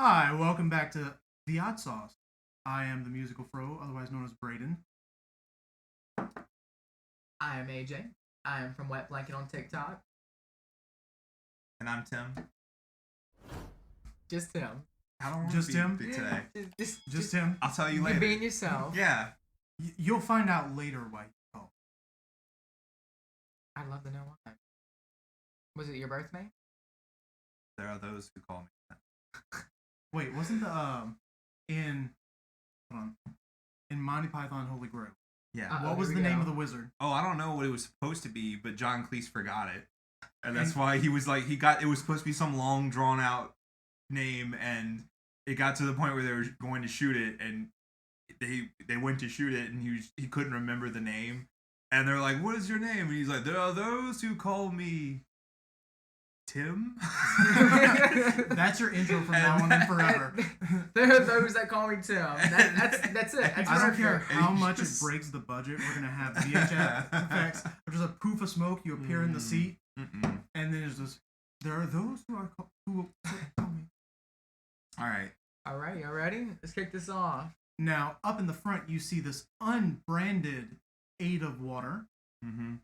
Hi, welcome back to TheOddSauce. I am the musical fro, otherwise known as Braden. I am AJ. I am from Wet Blanket on TikTok. And I'm Tim. Just Tim. I don't want Just to be Tim? Just Tim. I'll tell you You're later. being yourself. Yeah. You'll find out later why you call. I'd love to know why. Was it your birthday? There are those who call me that. Wait, wasn't the in Monty Python Holy Grail? Yeah. What was the name of the wizard? Oh, I don't know what it was supposed to be, but John Cleese forgot it. And that's why he was like, it was supposed to be some long drawn out name, and it got to the point where they were going to shoot it, and they went to shoot it, and he couldn't remember the name. And they're like, "What is your name?" And he's like, "There are those who call me Tim." That's your intro from now on and forever. There are those that call me Tim. That's it. That's I don't care perfect. how much it breaks the budget. We're gonna have VHS effects. There's a poof of smoke. You appear in the seat, and then there's this. There are those who call me. All right. All right, y'all ready? Let's kick this off. Now, up in the front, you see this unbranded Aid of Water. Mm-hmm.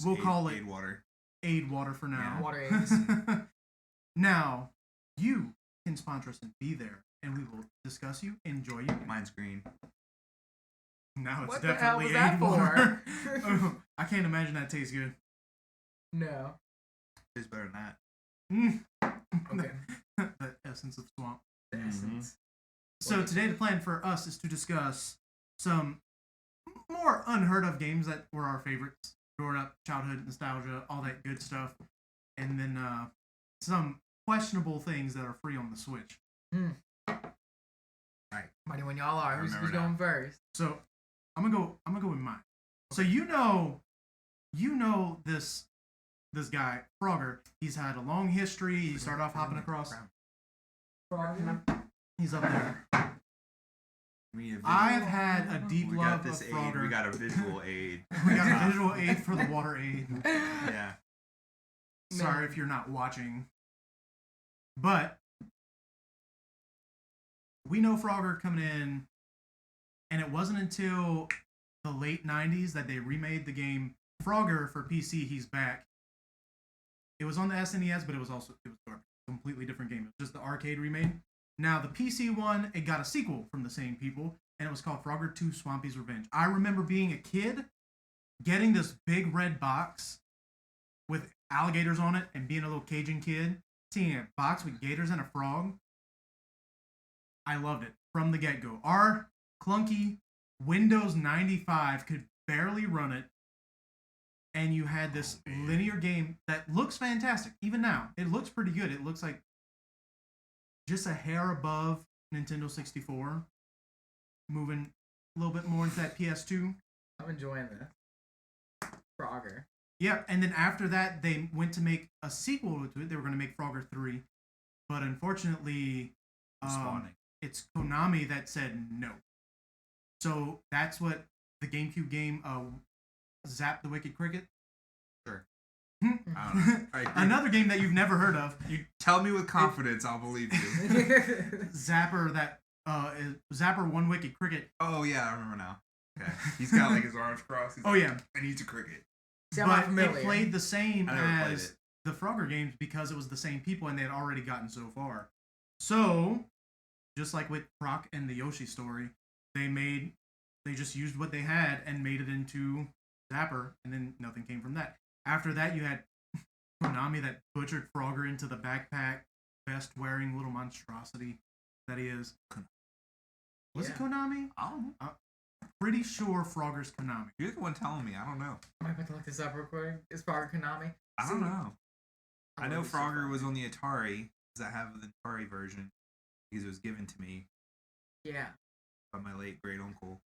We'll call it Aid Water. Aid Water for now. Yeah. Water aids. Now, you can sponsor us and be there, and we will discuss you, enjoy you. Mine's green. Now it's What the hell definitely was that Aid Water. Oh, I can't imagine that tastes good. No. Tastes better than that. Okay. The essence of swamp. The essence. So today the plan for us is to discuss some more unheard of games that were our favorites growing up, childhood nostalgia, all that good stuff, and then some questionable things that are free on the Switch. Right. Mighty when y'all are. Who's Remember going now. first? So I'm gonna go with mine. So you know this guy Frogger. He's had a long history. He started off hopping across. He's up there. I've had a deep We love got this of aid. Frogger. We got a visual aid. We got a visual aid for the water aid. Yeah. Sorry if you're not watching. But we know Frogger coming in, and it wasn't until the late 90s that they remade the game Frogger for PC. He's back. It was on the SNES, but it was a completely different game. It was just the arcade remade. Now, the PC one, it got a sequel from the same people, and it was called Frogger 2 Swampy's Revenge. I remember being a kid, getting this big red box with alligators on it, and being a little Cajun kid, seeing a box with gators and a frog. I loved it from the get-go. Our clunky Windows 95 could barely run it, and you had this linear game that looks fantastic. Even now, it looks pretty good. It looks like just a hair above Nintendo 64, moving a little bit more into that PS2. I'm enjoying this. Frogger. Yeah, and then after that, they went to make a sequel to it. They were going to make Frogger 3, but unfortunately, it's Konami that said no. So that's what the GameCube game, Zap the Wicked Cricket. Sure. Hmm? I don't know. Right. Another game that you've never heard of. You tell me with confidence, I'll believe you. Zapper that Zapper One Wicked Cricket. Oh yeah, I remember now. Okay. He's got like his arms crossed. Oh yeah. And he's a cricket. See, I'm not But familiar. it played the same I never played as it. the Frogger games because it was the same people and they had already gotten so far. So, just like with Croc and the Yoshi story, they just used what they had and made it into Zapper, and then nothing came from that. After that, you had Konami that butchered Frogger into the backpack, vest-wearing little monstrosity that he is. Was it Konami? I don't know. Pretty sure Frogger's Konami. You're the one telling me. I don't know. I'm about to look this up real quick. Is Frogger Konami? I don't know. I know love this so Frogger far. was on the Atari, because I have the Atari version, because it was given to me Yeah. by my late great uncle.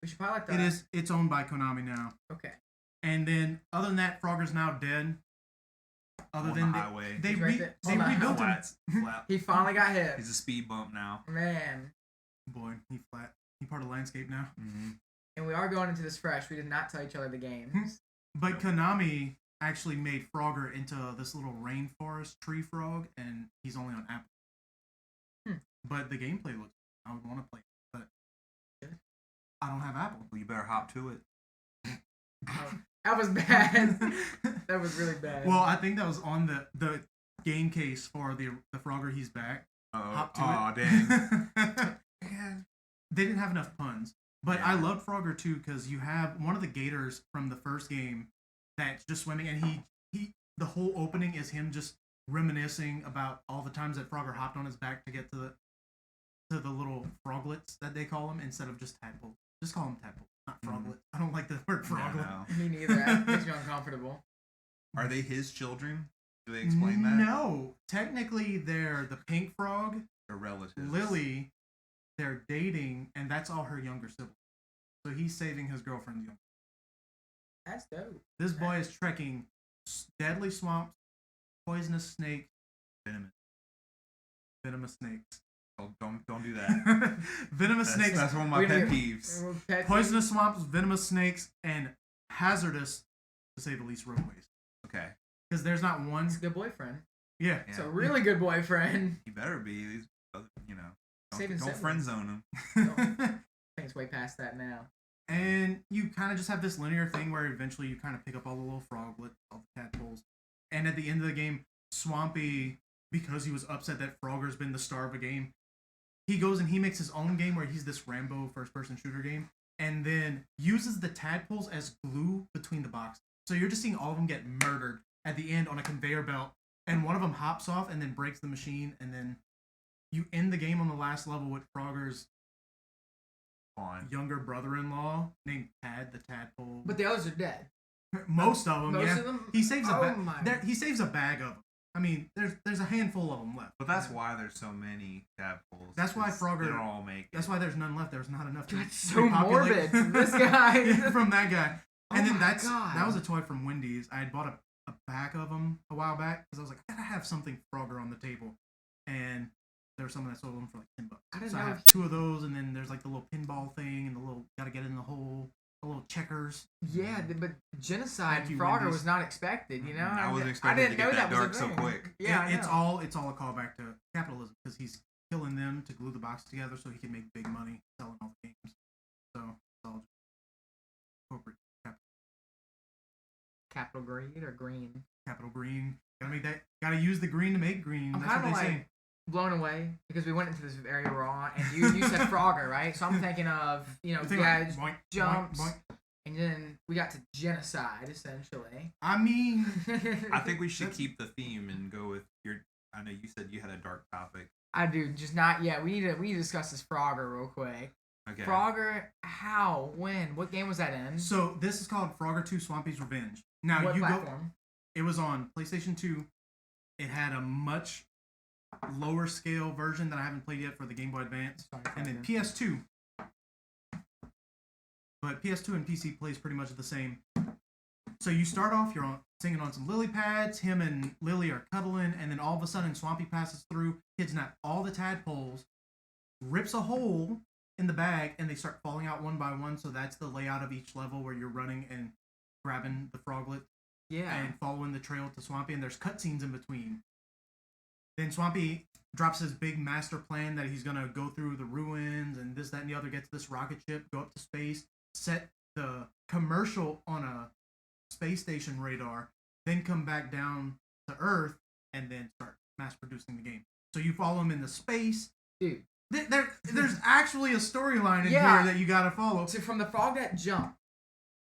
We should probably let that. It's owned by Konami now. Okay. And then, other than that, Frogger's now dead. Other On than the highway. they He's right there. they On the rebuilt him. Flat. He finally got hit. He's a speed bump now. Man. Boy, he flat. He part of the landscape now. Mm-hmm. And we are going into this fresh. We did not tell each other the games. But Konami actually made Frogger into this little rainforest tree frog, and he's only on Apple. but the gameplay looks. I would want to play, it, but Sure. I don't have Apple. Well, you better hop to it. That was bad. That was really bad. Well, I think that was on the game case for the Frogger. He's back. Hop to it. Dang. They didn't have enough puns. But Yeah. I loved Frogger too because you have one of the gators from the first game that's just swimming, and he the whole opening is him just reminiscing about all the times that Frogger hopped on his back to get to the little froglets that they call them instead of just tadpoles. Just call them tadpoles, not froglets. I don't like the word froglet. No. Me neither. That makes me uncomfortable. Are they his children? Do they explain that? No, technically they're the pink frog, They're relatives. Lily. They're dating, and that's all her younger siblings. So he's saving his girlfriend's younger. That's dope. This boy is trekking deadly swamps, poisonous snakes, venomous snakes. Don't do that. Venomous snakes. That's one of my pet peeves. Poisonous swamps, venomous snakes, and hazardous, to say the least, roadways. Okay. Because there's not one. He's a good boyfriend. Yeah. It's a really good boyfriend. He better be. These, you know. Saving Don't friend zone him. I think it's way past that now. And you kind of just have this linear thing where eventually you kind of pick up all the little froglets, all the tadpoles. And at the end of the game, Swampy, because he was upset that Frogger's been the star of a game, he goes and he makes his own game where he's this Rambo first-person shooter game, and then uses the tadpoles as glue between the boxes. So you're just seeing all of them get murdered at the end on a conveyor belt, and one of them hops off and then breaks the machine, and then you end the game on the last level with Frogger's younger brother-in-law named Tad the Tadpole. But the others are dead. Most of them, Most yeah. of them? He saves Oh my. he saves a bag of them. I mean, there's a handful of them left. But that's why there's so many tadpoles. That's why Frogger. They don't all make it. That's why there's none left. There's not enough to That's so repopulate. morbid from this guy. Yeah, from that guy. Oh And then my God. that was a toy from Wendy's. I had bought a pack of them a while back because I was like, I gotta have something Frogger on the table. And there was someone that sold them for like $10. I didn't So I know have two of those, and then there's like the little pinball thing and the little gotta get in the hole, the little checkers. Yeah, but genocide Thank you, Frogger Wendy's. was not expected, you know? I wasn't I expecting didn't to know get that was a dark so thing. quick. Yeah, It's all a callback to capitalism because he's killing them to glue the box together so he can make big money selling all the games. So it's all just corporate Capital Greed or Green. capital green. Gotta make that. Gotta use the green to make green. I'm That's what kind they of say. like blown away because we went into this area raw and you said Frogger, right? So I'm thinking of, you know, You think guys, like, boink, jumps, boink, boink. and then we got to genocide essentially. I mean, I think we should That's- keep the theme and go with your. I know you said you had a dark topic. I do, just not yet. We need to discuss this Frogger real quick. Okay. Frogger, how, when, what game was that in? so this is called Frogger 2: Swampy's Revenge. Now What you go. platform? It was on PlayStation 2. It had a much lower scale version that I haven't played yet for the Game Boy Advance, Sorry, and then Frogger. PS2. But PS2 and PC plays pretty much the same. So you start off, you're singing on some lily pads. Him and Lily are cuddling, and then all of a sudden, Swampy passes through, kidnaps all the tadpoles, rips a hole in the bag, and they start falling out one by one. So that's the layout of each level where you're running and grabbing the froglet Yeah. and following the trail to Swampy, and there's cutscenes in between. Then Swampy drops his big master plan that he's gonna go through the ruins and this, that, and the other, get to this rocket ship, go up to space, set the commercial on a space station radar, then come back down to Earth, and then start mass producing the game. So you follow him into space. Dude. There's actually a storyline in Yeah. here that you gotta follow. So from the frog that jump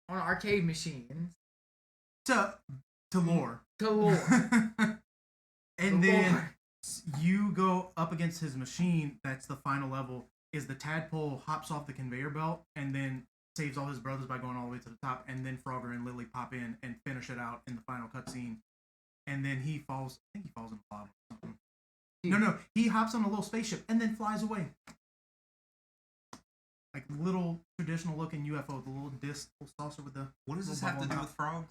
on arcade machines To lore. to lore. And The then lore. you go up against his machine. That's the final level. Is the tadpole hops off the conveyor belt and then saves all his brothers by going all the way to the top. And then Frogger and Lily pop in and finish it out in the final cutscene. And then he falls. I think he falls in the lava or something. Dude. No. He hops on a little spaceship and then flies away. Like little traditional looking UFO, the little disc, little saucer with the. What does this little have to bubble do on with top. frogs?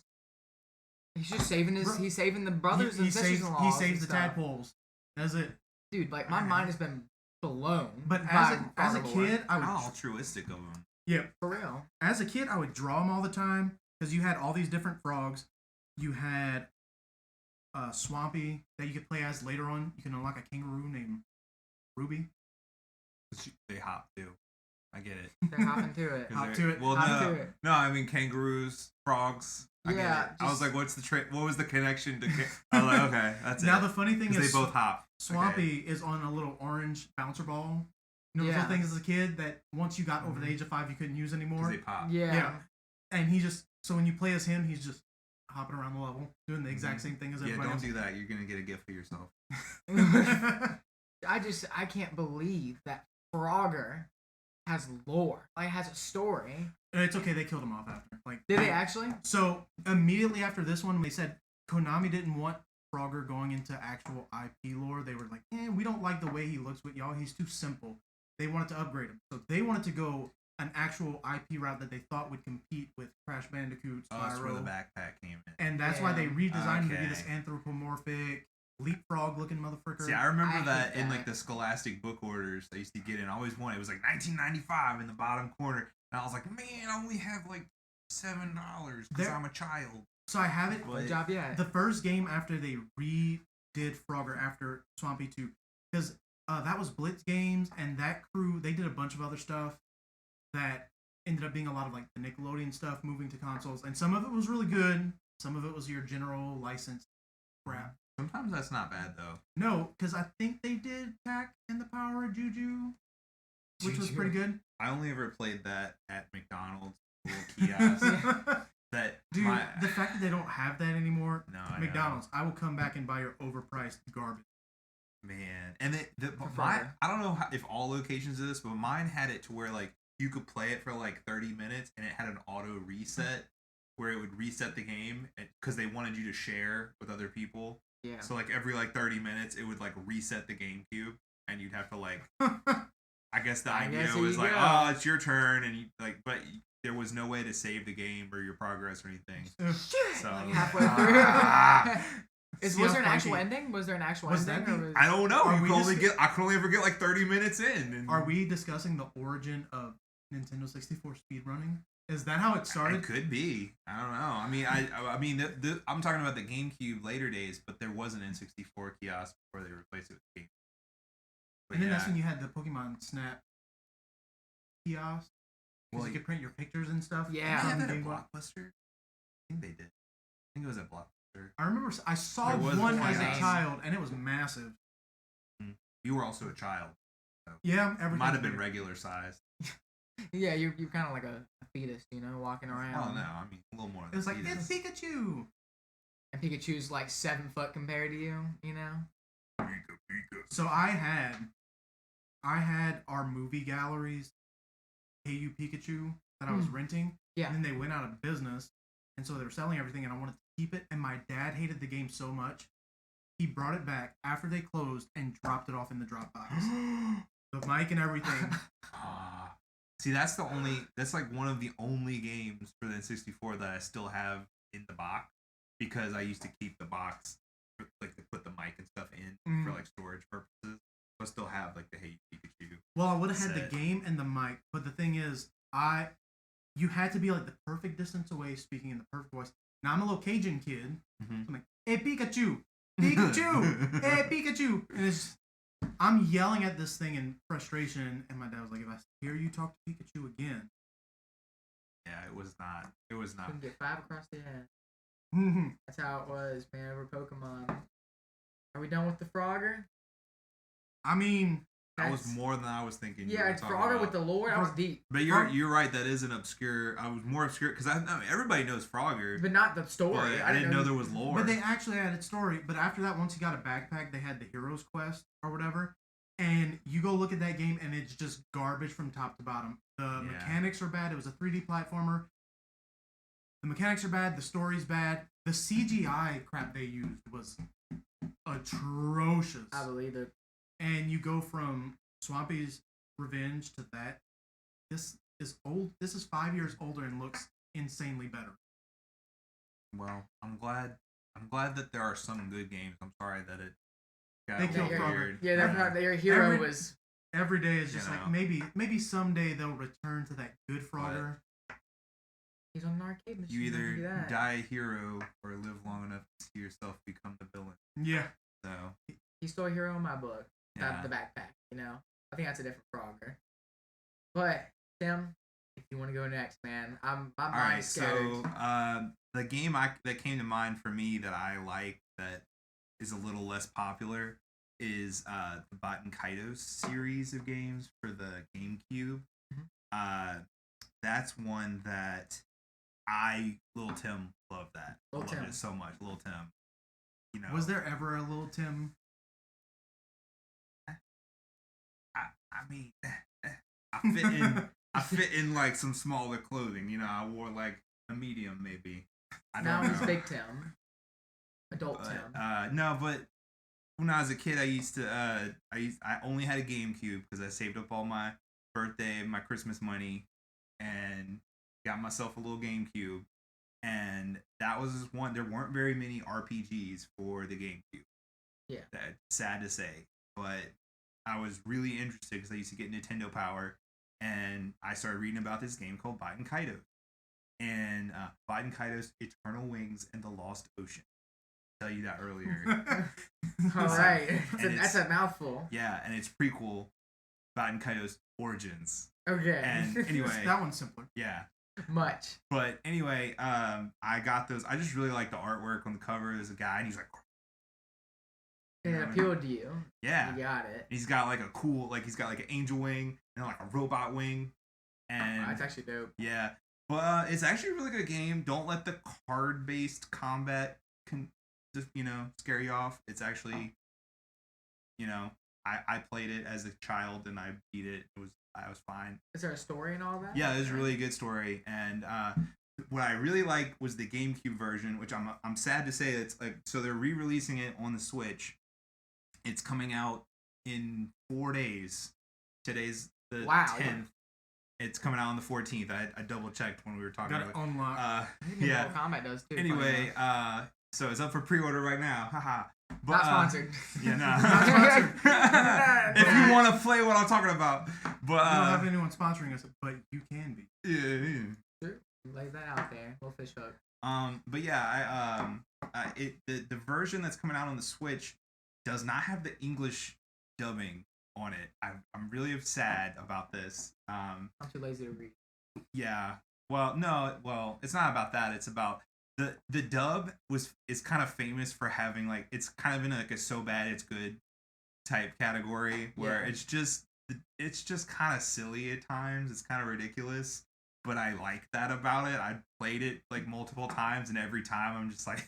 He's just saving Bro- the brothers he and saves, sisters-in-law. he saves the tadpoles. That's it. Dude, like my mind has been blown. But by as a Frogger kid, I would How altruistic of them. yeah. for real. As a kid, I would draw them all the time because you had all these different frogs. You had Swampy that you could play as later on. You can unlock a kangaroo named Ruby. They hop too. I get it. They're hopping to it. 'Cause Hop they're- to it. Well, Hop no, to it. no. I mean kangaroos, frogs. I get Yeah, it. I was just- like, what's the what was the connection to? I was like, okay, that's Now it. the funny thing 'Cause is, they both hop. Swampy is on a little orange bouncer ball. You know those Yeah. little things as a kid that once you got over the age of 5 you couldn't use Because anymore. they pop. Yeah. Yeah. And he just so when you play as him, he's just hopping around the level, doing the exact same thing as Yeah, everybody don't else. do that. You're gonna get a gift for yourself. I can't believe that Frogger has lore. Like has a story. It's okay, they killed him off after. Like Did they actually? So immediately after this one, they said Konami didn't want Frogger going into actual IP lore. They were like, we don't like the way he looks with y'all. He's too simple. They wanted to upgrade him. So they wanted to go an actual IP route that they thought would compete with Crash Bandicoot, Oh, that's where the Spyro. backpack came in. And that's why they Yeah. redesigned him to be this Okay. anthropomorphic, leapfrog looking motherfucker. See, I remember I hate that in that. like the Scholastic book orders I used to get in. I always wanted. It was like $19.95 in the bottom corner, and I was like, man, I only have like $7 because There- I'm a child. So I have it. What? Good job, yeah. The first game after they redid Frogger after Swampy 2, because that was Blitz Games, and that crew, they did a bunch of other stuff that ended up being a lot of like the Nickelodeon stuff moving to consoles, and some of it was really good, some of it was your general license crap. Sometimes that's not bad though. No, because I think they did Pac and the Power of Juju, which was Juju. pretty good. I only ever played that at McDonald's little kiosk. That Dude, my, the fact that they don't have that anymore, no, I know. McDonald's, I will come back and buy your overpriced garbage. Man, and the For my Frogger. I don't know if all locations do this, but mine had it to where like you could play it for like 30 minutes and it had an auto reset where it would reset the game because they wanted you to share with other people. Yeah. So like every like 30 minutes it would like reset the GameCube and you'd have to like I guess the I idea guess there was you like, go. oh, it's your turn, and you like, but there was no way to save the game or your progress or anything. So Like I was halfway like, through. "Ah." See Was how there an actual funky- ending? Was there an actual Was ending? that Or the- was... I don't know. Are You we can only just- I can only ever get like 30 minutes in. And Are we discussing the origin of Nintendo 64 speedrunning? Is that how it started? It could be. I don't know. I mean, I mean, I'm talking about the GameCube later days, but there was an N64 kiosk before they replaced it with the GameCube. But And then yeah, that's when you had the Pokemon Snap kiosk. Because Well, you could print your pictures and stuff. did they Yeah. have on that at Game Boy. Blockbuster? I think they did. I think it was at Blockbuster. I remember I saw There was one one as a name. child, and it was massive. You were also a child. Yeah, It everything might have been bigger. regular size. Yeah, you're kind of like a fetus, you know, walking around. Oh no, I mean a little more. It was like, than it's fetus. Pikachu! And Pikachu's like 7 foot compared to you, you know? Pika. So I had our movie galleries, KU Pikachu, that I was renting. Yeah. And then they went out of business. And so they were selling everything, and I wanted to keep it. And my dad hated the game so much, he brought it back after they closed and dropped it off in the Dropbox. The mic and everything. See, that's like one of the only games for the N64 that I still have in the box because I used to keep the box, like to put the mic and stuff in for like storage purposes. I still have like the Hey Pikachu. Well, I would have had Set. the game and the mic, but the thing is, you had to be like the perfect distance away, speaking in the perfect voice. Now I'm a little Cajun kid. Mhm. So I'm like, "Hey Pikachu, Pikachu, hey Pikachu," and it's I'm yelling at this thing in frustration, and my dad was like, "If I hear you talk to Pikachu again," Yeah, it was not. It was not. Couldn't get 5 across the head. I That's how it was, man, over Pokemon. Are we done with the Frogger? mean, That was That's- more than I was thinking. you Yeah, were it's talking Frogger about. with the lore. That was deep. But you're right. That is an obscure. I was more obscure because everybody knows Frogger, But not the story. but I didn't know there was lore. but they actually added story. But after that, once you got a backpack, they had the Heroes Quest or whatever. And you go look at that game, and it's just garbage from top to bottom. The mechanics are bad. It was a 3D platformer. The mechanics are bad. The story's bad. The CGI crap they used was atrocious. I believe it. And you go from Swampy's Revenge to that. This is old. This is 5 years older and looks insanely better. Well, I'm glad that there are some good games. I'm sorry that it got They a killed little Frogger. weird. Yeah, their hero Every- was. Every day is just You like know. maybe someday they'll return to that good Frogger. He's on an arcade machine. You how can do either that? die a hero or live long enough to see yourself become the villain. Yeah. So He's still a hero in my book. yeah, The backpack, you know. I think that's a different Frogger. But Tim, if you want to go next, man, my All right, mind's scattered. so the game that came to mind for me that I like that is a little less popular is the Baten Kaitos series of games for the GameCube. Mhm. That's one that Little Tim loved that. I loved it so much. Little Tim. You know, Was there ever a Little Tim? I mean, I fit in. I fit in like some smaller clothing. You know, I wore like a medium maybe. I Now don't he's know. Big Tim. Adult But, Tim. no, but when I was a kid, I only had a GameCube because I saved up all my birthday, my Christmas money, and got myself a little GameCube. And that was one. There weren't very many RPGs for the GameCube. Yeah. Sad to say, but I was really interested because I used to get Nintendo Power, and I started reading about this game called Baten Kaitos. And Baten Kaitos, Eternal Wings, and the Lost Ocean. I'll tell you that earlier. All right. That's a mouthful. Yeah, and it's prequel Baten Kaitos Origins. Okay. And anyway, that one's simpler. Yeah. Much. But anyway, I got those. I just really like the artwork on the cover. There's a guy, and he's like, It appealed to you. Yeah. You got it. He's got like a cool, like he's got like an angel wing and like a robot wing. And that's actually dope. Yeah. But it's actually a really good game. Don't let the card-based combat just, scare you off. It's actually, I played it as a child and I beat it. I was fine. Is there a story and all that? Yeah, there's a really good story. And what I really liked was the GameCube version, which I'm sad to say it's like, so they're re-releasing it on the Switch. It's coming out in 4 days. Today's the 10th. It's coming out on the 14th. I double checked when we were talking about it. Unlock. Yeah. Mortal Kombat does too. Anyway, so it's up for pre-order right now. Haha. But, not sponsored. Yeah, no. If you want to play what I'm talking about, but we don't have anyone sponsoring us, but you can be. Yeah. Sure. Lay that out there. Little fish hook. But yeah, the version that's coming out on the Switch does not have the English dubbing on it. I'm really sad about this. I'm too lazy to read. Yeah. Well, no. Well, it's not about that. It's about the dub is kind of famous for having like it's kind of in like a so bad it's good type category where it's just kind of silly at times. It's kind of ridiculous, but I like that about it. I played it like multiple times, and every time I'm just like,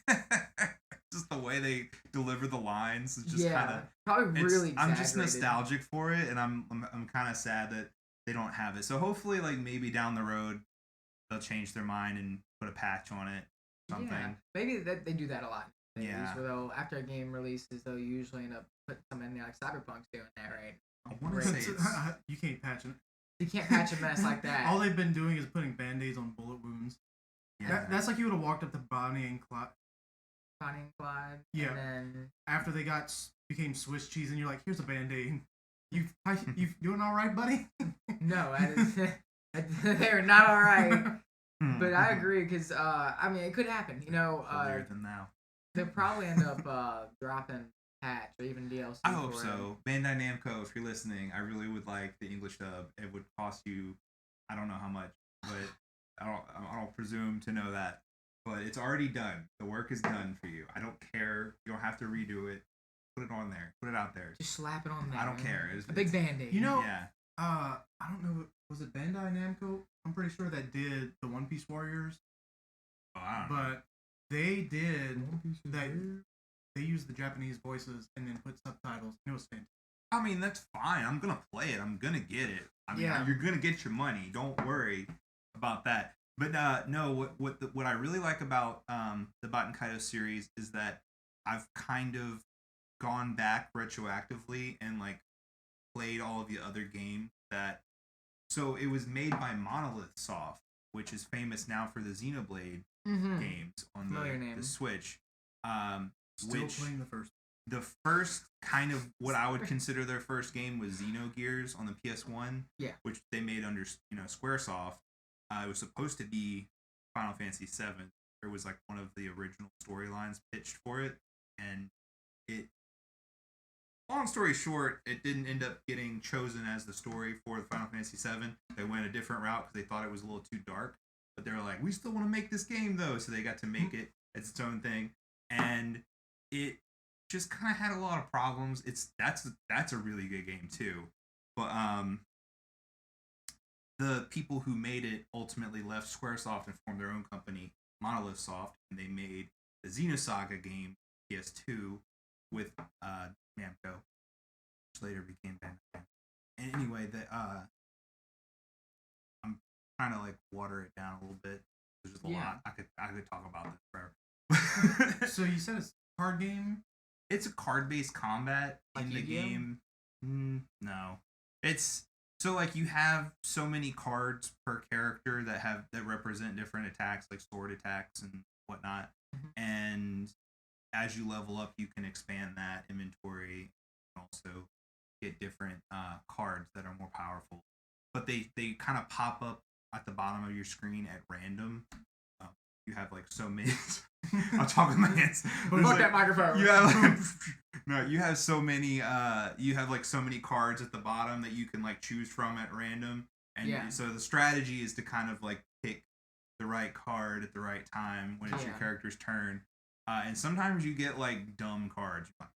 just the way they deliver the lines is just kind of probably really. I'm just nostalgic for it, and I'm kind of sad that they don't have it. So hopefully, like maybe down the road, they'll change their mind and put a patch on it. Something. Yeah, maybe they do that a lot. Yeah. Where they'll, after a game releases, they'll usually end up putting something in there, like Cyberpunk's doing that, right? I want to say you can't patch it. You can't patch a mess like that. All they've been doing is putting band-aids on bullet wounds. Yeah. That's like you would have walked up to Bonnie and Clyde. Bonnie and Clyde. Yeah. And then after they became Swiss cheese, and you're like, here's a band-aid. You doing all right, buddy? No, they're not all right. But I agree because I mean it could happen. Earlier than now. They'll probably end up dropping patch or even DLC. I hope so. Bandai Namco, if you're listening, I really would like the English dub. It would cost you, I don't know how much, but I don't presume to know that. But it's already done. The work is done for you. I don't care. You don't have to redo it. Put it on there. Put it out there. Just slap it on there. I don't care. A big band-aid. Yeah. I don't know. Was it Bandai Namco? I'm pretty sure that did the One Piece Warriors. Oh, I don't know. But they did that. They used the Japanese voices and then put subtitles. It was fantastic. I mean, that's fine. I'm gonna play it. I'm gonna get it. I mean, you're gonna get your money. Don't worry about that. But no, what I really like about the Baten Kaitos series is that I've kind of gone back retroactively and like played all of the other games that. So it was made by Monolith Soft, which is famous now for the Xenoblade games on the Switch. Still playing the first. The first kind of what I would consider their first game was Xenogears on the PS1, which they made under SquareSoft. It was supposed to be Final Fantasy VII. There was like one of the original storylines pitched for it, and long story short, it didn't end up getting chosen as the story for the Final Fantasy VII. They went a different route because they thought it was a little too dark. But they were like, we still want to make this game though, so they got to make it as its own thing, and it just kind of had a lot of problems. That's a really good game too, but the people who made it ultimately left SquareSoft and formed their own company, Monolith Soft, and they made the Xenosaga game PS2 with Namco, which later became Bandai. And anyway, I'm trying to like water it down a little bit. There's just a lot. I could talk about this forever. So you said it's a card game? It's a card-based combat Like in the Yu-Gi-Oh? game. No, it's so like you have so many cards per character that represent different attacks, like sword attacks and whatnot. And as you level up, you can expand that inventory and also get different cards that are more powerful. But they kind of pop up at the bottom of your screen at random. You have like so many. I'll talk with my hands. Fuck that microphone. You have no. You have so many. You have like so many cards at the bottom that you can like choose from at random. And so the strategy is to kind of like pick the right card at the right time when it's your character's turn. And sometimes you get like dumb cards. You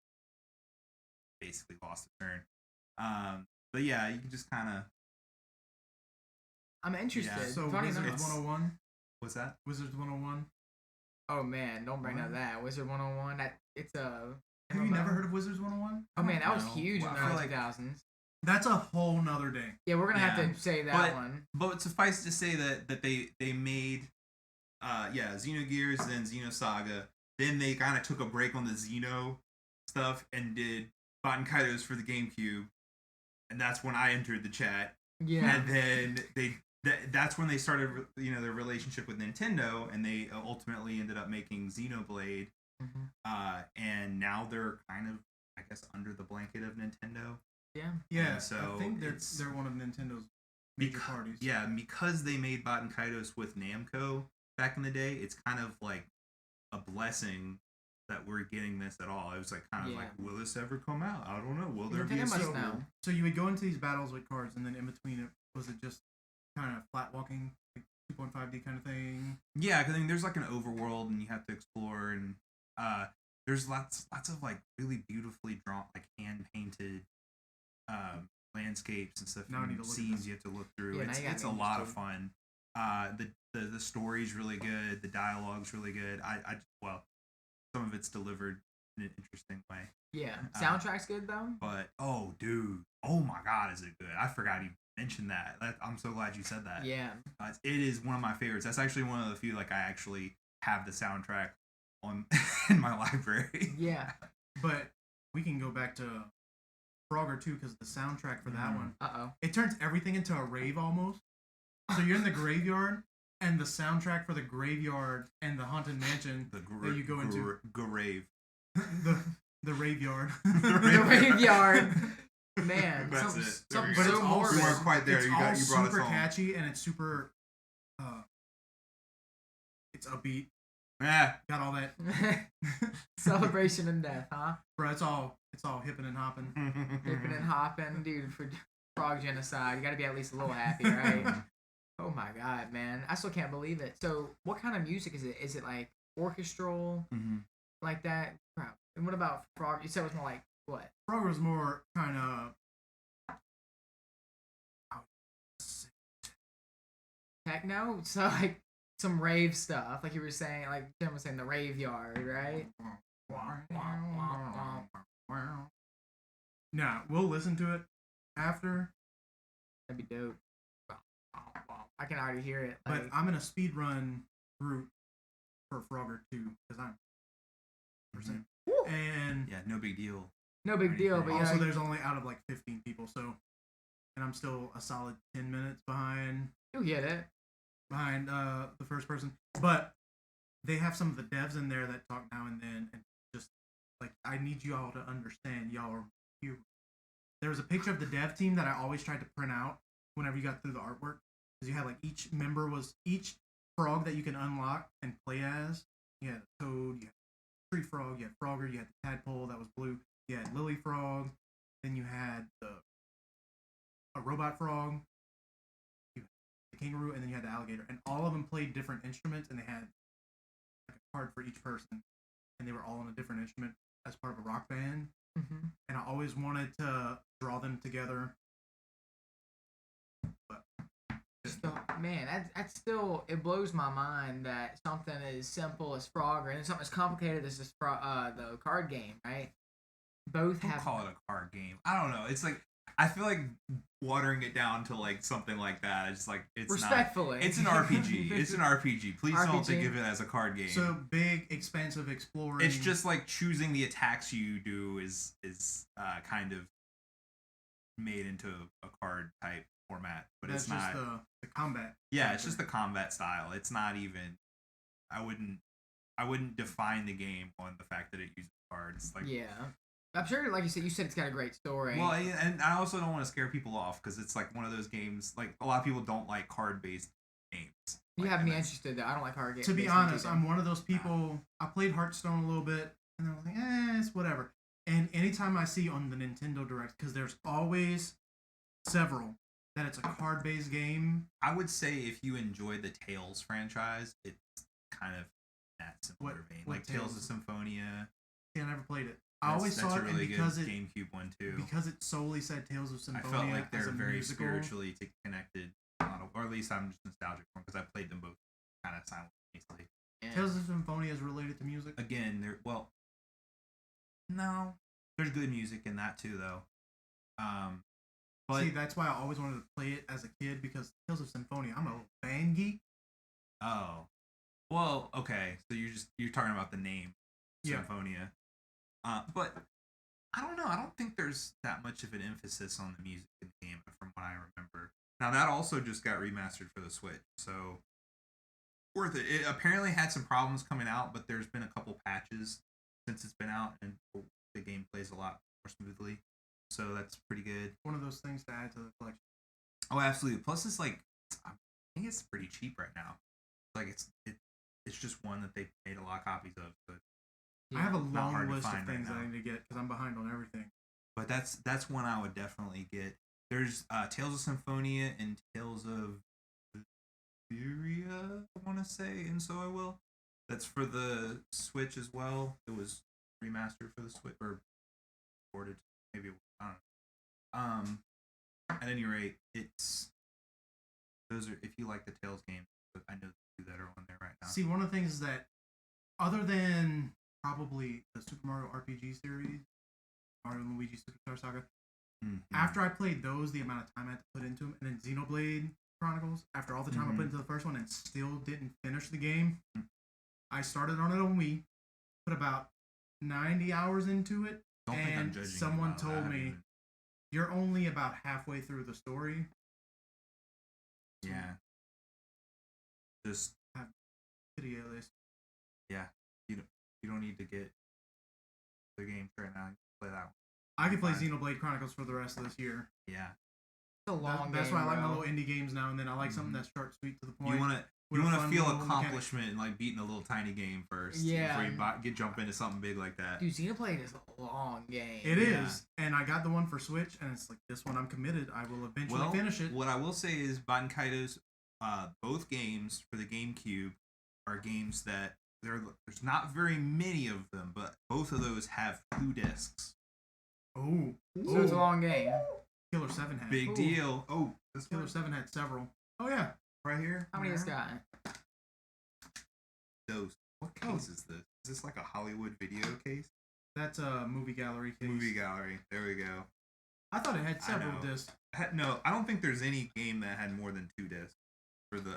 basically lost the turn. But yeah, you can just kind of. I'm interested. Yeah. So Funny Wizards enough. 101? What's that? Wizards 101? Oh man, don't bring up that Wizard 101. It's a. Have you never heard of Wizards 101? Oh man, that was No. huge Well, in I the feel early like- 2000s. That's a whole nother day. Yeah, we're gonna have Yeah. to say that one. But suffice to say that they made Xenogears, then Xenosaga. Then they kind of took a break on the Xeno stuff and did Baten Kaitos for the GameCube. And that's when I entered the chat. Yeah. And then that's when they started their relationship with Nintendo, and they ultimately ended up making Xenoblade. And now they're kind of, I guess, under the blanket of Nintendo. Yeah. Yeah, And so I think they're one of Nintendo's major parties. Yeah, because they made Baten Kaitos with Namco back in the day, it's kind of like a blessing that we're getting this at all. It was like kind of like, will this ever come out? I don't know. Will there be a Nintendo must sequel? know. So you would go into these battles with cards, and then in between it, was it just kind of flat walking, like 2.5D kind of thing? Yeah, because I mean, there's like an overworld, and you have to explore, and there's lots of like really beautifully drawn, like hand painted landscapes and stuff. Now I need And to look at scenes this. you have to look through. Yeah, now you got It's me a lot of interested. fun. The story's really good. The dialogue's really good. Well, some of it's delivered in an interesting way. Yeah. Soundtrack's good though. But oh, dude, oh my God, is it good? I forgot you mentioned that. I'm so glad you said that. Yeah. It is one of my favorites. That's actually one of the few like I actually have the soundtrack on in my library. Yeah. But we can go back to Frogger too, because the soundtrack for that one, Uh-oh. it turns everything into a rave almost. So you're in the graveyard, and the soundtrack for the graveyard and the haunted mansion that you go into grave. the raveyard. The graveyard. Man, That's something, it. something There we so go. morbid. You weren't quite there. It's You all brought us super home. catchy, and it's super. It's upbeat. Yeah. Got all that, Celebration and death, huh? bro. It's all hipping and hopping. Hipping and hopping, dude. For frog genocide, you got to be at least a little happy, right? Oh my god, man! I still can't believe it. So, what kind of music is it? Is it like orchestral, like that? Crap. And what about Frog? You said it was more like what? Frogger's more kind of. Techno? So like some rave stuff, like you were saying, like Tim was saying, the rave yard, right? Nah, we'll listen to it after. That'd be dope. I can already hear it. But Like, I'm in a speed run group for Frogger 2 because I'm percent. And Yeah, no big deal. no big deal, but also yeah, there's only out of like 15 people, so and I'm still a solid 10 minutes behind you get it. the first person. But they have some of the devs in there that talk now and then, and just like I need you all to understand, y'all are here. There was a picture of the dev team that I always tried to print out whenever you got through the artwork, because you had like each member was each frog that you can unlock and play as. You had a toad, you had tree frog, you had Frogger, you had the tadpole that was blue, you had Lily Frog, then you had a robot frog, you had the kangaroo, and then you had the alligator, and all of them played different instruments, and they had like a card for each person, and they were all on a different instrument as part of a rock band. Mm-hmm. And I always wanted to draw them together, but Still, man, that's still, it blows my mind that something as simple as Frogger and something as complicated as this the card game, right? Both Don't have call it a card game. I don't know. It's like I feel like watering it down to like something like that. It's like it's respectfully. not. It's an RPG. It's an RPG. Please don't RPG. think of it as a card game. so big, expansive, exploring. It's just like choosing the attacks you do is kind of made into a card type format, but that's it's not. just the combat. Yeah, it's just the combat style. It's not even. I wouldn't define the game on the fact that it uses cards. Like yeah. I'm sure, like you said it's got a great story. Well, and I also don't want to scare people off because it's like one of those games. Like a lot of people don't like card-based games. You Like, have and me that's- interested though. I don't like card games. To be honest, I'm one of those people. I played Hearthstone a little bit, and I was like, it's whatever. And anytime I see on the Nintendo Direct, because there's always several that it's a card-based game. I would say if you enjoy the Tales franchise, it's kind of that similar vein. what Like Tales of Tales? Symphonia. Yeah, I never played it. I always saw that's it, a really and because good it GameCube one too. because it solely said Tales of I Symphonia felt like as they're a very musical. spiritually connected, or at least I'm just nostalgic for them because I played them both kind of simultaneously. Yeah. Tales of Symphonia is related to music. Again, no, there's good music in that too, though. But See, that's why I always wanted to play it as a kid because Tales of Symphonia. I'm a little band geek. oh, well, okay. So you're talking about the name Yeah. Symphonia, but I don't know. I don't think there's that much of an emphasis on the music in the game, from what I remember. Now that also just got remastered for the Switch, so worth it. It apparently had some problems coming out, but there's been a couple patches since it's been out, and the game plays a lot more smoothly. So that's pretty good. One of those things to add to the collection. Oh, absolutely. Plus, it's like I think it's pretty cheap right now. Like it's just one that they made a lot of copies of. So, I have a not hard long to list of find right things that I now. need to get because I'm behind on everything. but that's one I would definitely get. There's Tales of Symphonia and Tales of Furia, I want to say, and so I will. That's for the Switch as well. It was remastered for the Switch or ported, maybe I don't know. At any rate, those are if you like the Tales game. But I know the two that are on there right now. See, one of the things is that other than probably the Super Mario RPG series, Mario and Luigi Superstar Saga, after I played those, the amount of time I had to put into them, and then Xenoblade Chronicles, after all the time I put into the first one and still didn't finish the game, I started on it on Wii, put about 90 hours into it, Don't think I'm and judging you someone about told that, me, even. you're only about halfway through the story. Yeah. Just Video list. yeah. You don't need to get the games right now. You can play that one. I could play Fine. Xenoblade Chronicles for the rest of this year. Yeah. It's a long That's game, why I like my bro. little indie games now and then. I like something that's short, sweet, to the point. You want to with a fun feel little mechanic. accomplishment and like beating a little tiny game first. Yeah. Before you jump into something big like that. Dude, Xenoblade is a long game. It Yeah. is, and I got the one for Switch, and it's like, this one I'm committed. I will eventually finish it. What I will say is Baten Kaido's both games for the GameCube are games that there's not very many of them, but both of those have 2 discs. Oh, So it's a long game. Killer 7 had. Big Ooh. deal. Oh, this Killer one 7 had several. Oh yeah, right here. How many has got? Those. What case is this? Is this like a Hollywood video case? that's a movie gallery case. Movie gallery. There we go. I thought it had several know. discs. No, I don't think there's any game that had more than 2 discs. For the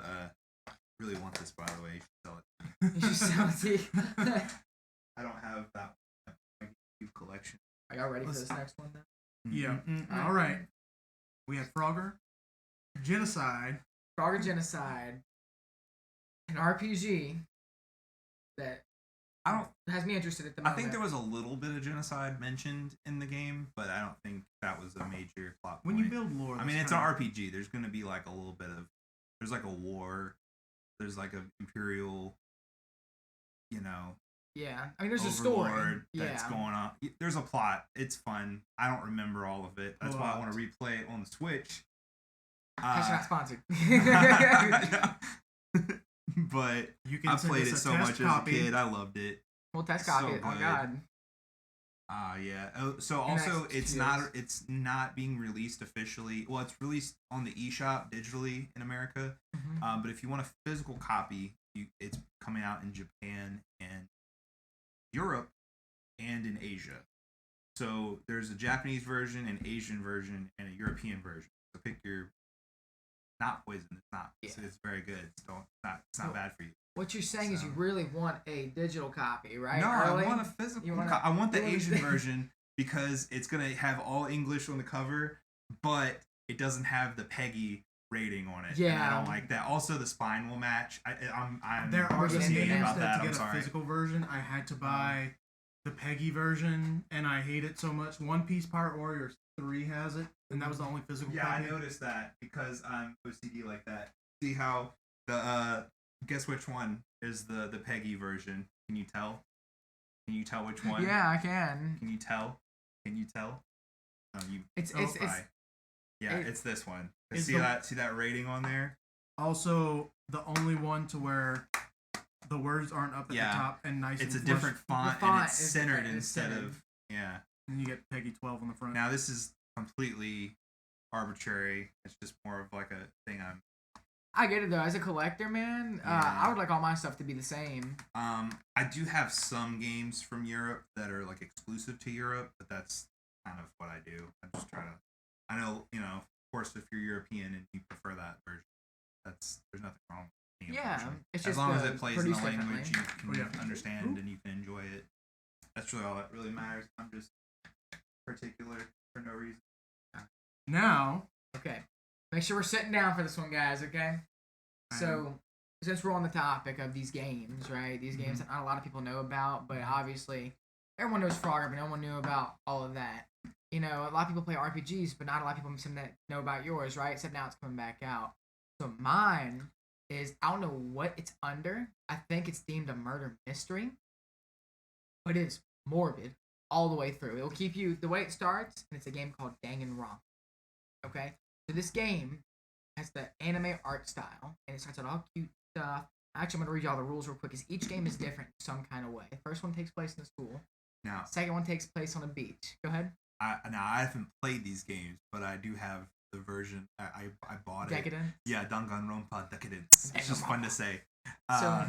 really want this, by the way. You should sell it. You should sell it to I don't have that my GameCube collection. Are y'all ready for this next one then? Yeah. Mm-mm. All right. We have Frogger, Genocide. Frogger Genocide, an RPG that I don't. has me interested at the I moment. think there was a little bit of genocide mentioned in the game, but I don't think that was a major plot When point. you build lore, I mean, it's an RPG. There's going to be like a little bit of. There's like a war. There's like an imperial. Yeah, I mean, there's a story. That's going on. There's a plot. It's fun. I don't remember all of it. That's why I want to replay it on the Switch. That's not sponsored. But You can I played it so much copy. as a kid. I loved it. We'll test copy it. Oh God. Yeah. So also, it's not being released officially. Well, it's released on the eShop digitally in America. Mm-hmm. But if you want a physical copy, it's coming out in Japan and Europe and in Asia. So there's a Japanese version, an Asian version, and a European version. So pick your. Not poison. It's not. Yeah. It's very good. It's not bad for you. What you're saying is you really want a digital copy, right? No, Early? I want a physical. I want the Asian version because it's gonna have all English on the cover, but it doesn't have the PEGI rating on it. Yeah, and I don't like that. Also, the spine will match. I'm There are some games about that. to get a physical version. I had to buy the PEGI version, and I hate it so much. One Piece Pirate Warriors 3 has it, and that was the only physical copy. I noticed that because I'm OCD like that. See how the guess which one is the PEGI version? Can you tell? Can you tell which one? Yeah, I can. Can you tell? No, you. It's it's this one. See that rating on there? Also, the only one to where the words aren't up at the top and nice. It's and a different font and it's centered different. instead of And you get PEGI 12 on the front. Now this is completely arbitrary. It's just more of like a thing I get it though. As a collector, man, I would like all my stuff to be the same. I do have some games from Europe that are like exclusive to Europe, but that's kind of what I do. I just try to. I know, of course, if you're European and you prefer that version, there's nothing wrong with it. It's just as long as it plays in the differently. language you can understand and you can enjoy it. That's really all that really matters. I'm just particular for no reason. Now, okay. Make sure we're sitting down for this one, guys, okay? So, since we're on the topic of these games, right? These games that not a lot of people know about, but obviously everyone knows Frogger, but no one knew about all of that. A lot of people play RPGs, but not a lot of people know about yours, right? Except now it's coming back out. So mine is, I don't know what it's under. I think it's deemed a murder mystery, but it is morbid all the way through. It'll keep you, the way it starts, and it's a game called Danganronpa. Okay? So this game has the anime art style, and it starts out all cute stuff. Actually, I'm going to read you all the rules real quick, because each game is different in some kind of way. The first one takes place in a school. Now, second one takes place on a beach. Go ahead. I haven't played these games, but I do have the version. I bought Decadence? it. Yeah, Danganronpa Decadence. It's just fun to say. So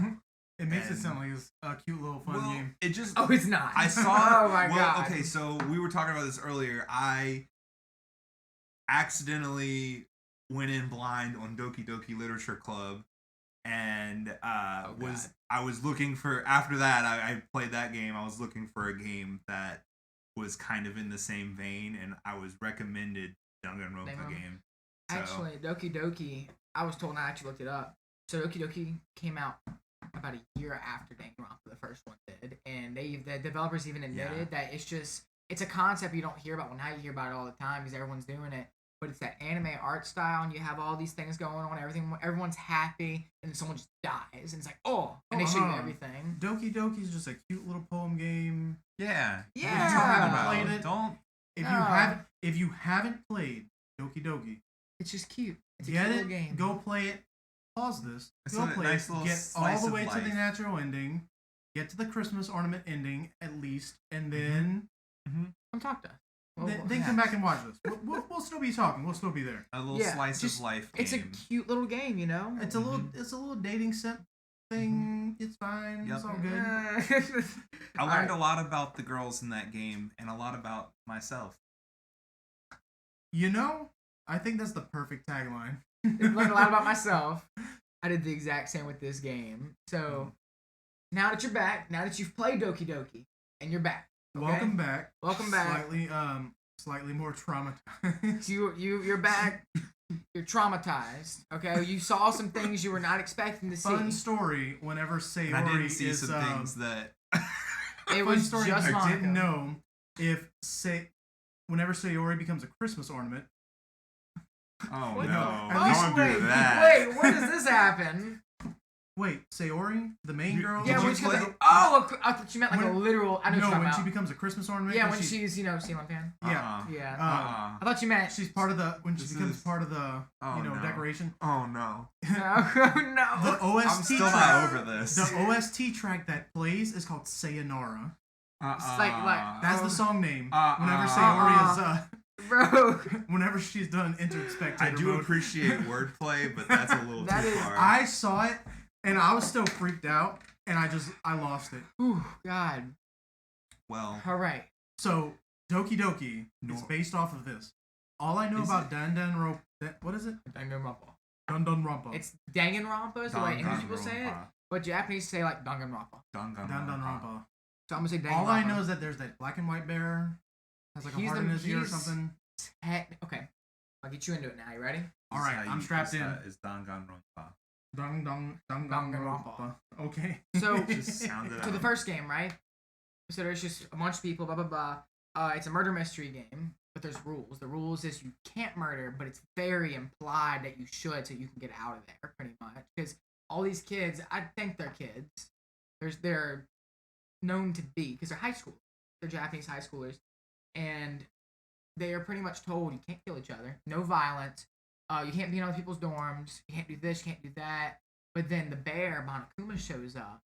it makes it sound like it's a cute little fun game. It just. Oh, it's not. I saw. Oh my god. Okay, so we were talking about this earlier. I accidentally went in blind on Doki Doki Literature Club, and I was looking for, after that I played that game. I was looking for a game that was kind of in the same vein, and I was recommended Danganronpa game. So. Actually, Doki Doki, I was told, and I actually looked it up. So Doki Doki came out about a year after Danganronpa, the first one did, and the developers even admitted that it's a concept you don't hear about. Well, now you hear about it all the time because everyone's doing it. But it's that anime art style, and you have all these things going on. Everyone's happy, and then someone just dies, and it's like, and they show you everything. Doki Doki is just a cute little poem game. Yeah. Played it. Don't. If you haven't played Doki Doki, it's just cute. It's a cute little game. Go play it. Pause this. It's go play nice it. Get all the way to the natural ending. Get to the Christmas ornament ending at least, and then come talk to us. Then come back and watch this. We'll still be talking. We'll still be there. A little slice of life game. It's a cute little game, It's a little dating sim thing. It's fine. It's all good. I learned a lot about the girls in that game and a lot about myself. I think that's the perfect tagline. I learned a lot about myself. I did the exact same with this game. So now that you're back, now that you've played Doki Doki, and you're back. Okay? Welcome back. Slightly more traumatized. You're back. You're traumatized. Okay, you saw some things you were not expecting to see. Fun story. Whenever Sayori I didn't see some things that. It was just I didn't know whenever Sayori becomes a Christmas ornament. Oh what? no! Don't do that. Wait, when does this happen? Wait, Sayori, the main girl. Yeah, Did when you she play- comes. Oh, I thought you meant like a When- literal. I know what No, you're talking when about. she becomes a Christmas ornament. Yeah, 'cause when she's ceiling fan. Yeah. Yeah. Uh, I thought you meant. she's part of the when she This becomes is- part of the Oh, no. decoration. Oh no. No, no. The OST I'm still track, not over this. The OST track that plays is called Sayonara. It's like- That's the song name. Uh-uh. Whenever Sayori Bro. whenever she's done entered I spectator do mode. appreciate wordplay, but that's a little That too is- far. I saw it and I was still freaked out and I lost it. Whew, God. Well, All right. So Doki Doki is No. based off of this. All I know Is about Danganronpa, what is it? Danganronpa. Danganronpa. It's Danganronpa is the way English people say it, Danganronpa. but Japanese say like Danganronpa. Danganronpa. So I'm gonna say Danganronpa. All I know is that there's that black and white bear. Has like a He's heart the- in his ear or he's- something. Okay, I'll get you into it now. You ready? All right, I'm strapped in. Is Danganronpa. Danganronpa. Okay. So, Just sounded so the out. first game, right? So there's just a bunch of people, blah blah blah. It's a murder mystery game, but there's rules. The rules is you can't murder, but it's very implied that you should, so you can get out of there, pretty much. Because all these kids, I think they're kids. They're known to be because they're high school. They're Japanese high schoolers, and they are pretty much told you can't kill each other, no violence. You can't be in other people's dorms. You can't do this. You can't do that. But then the bear Monokuma shows up,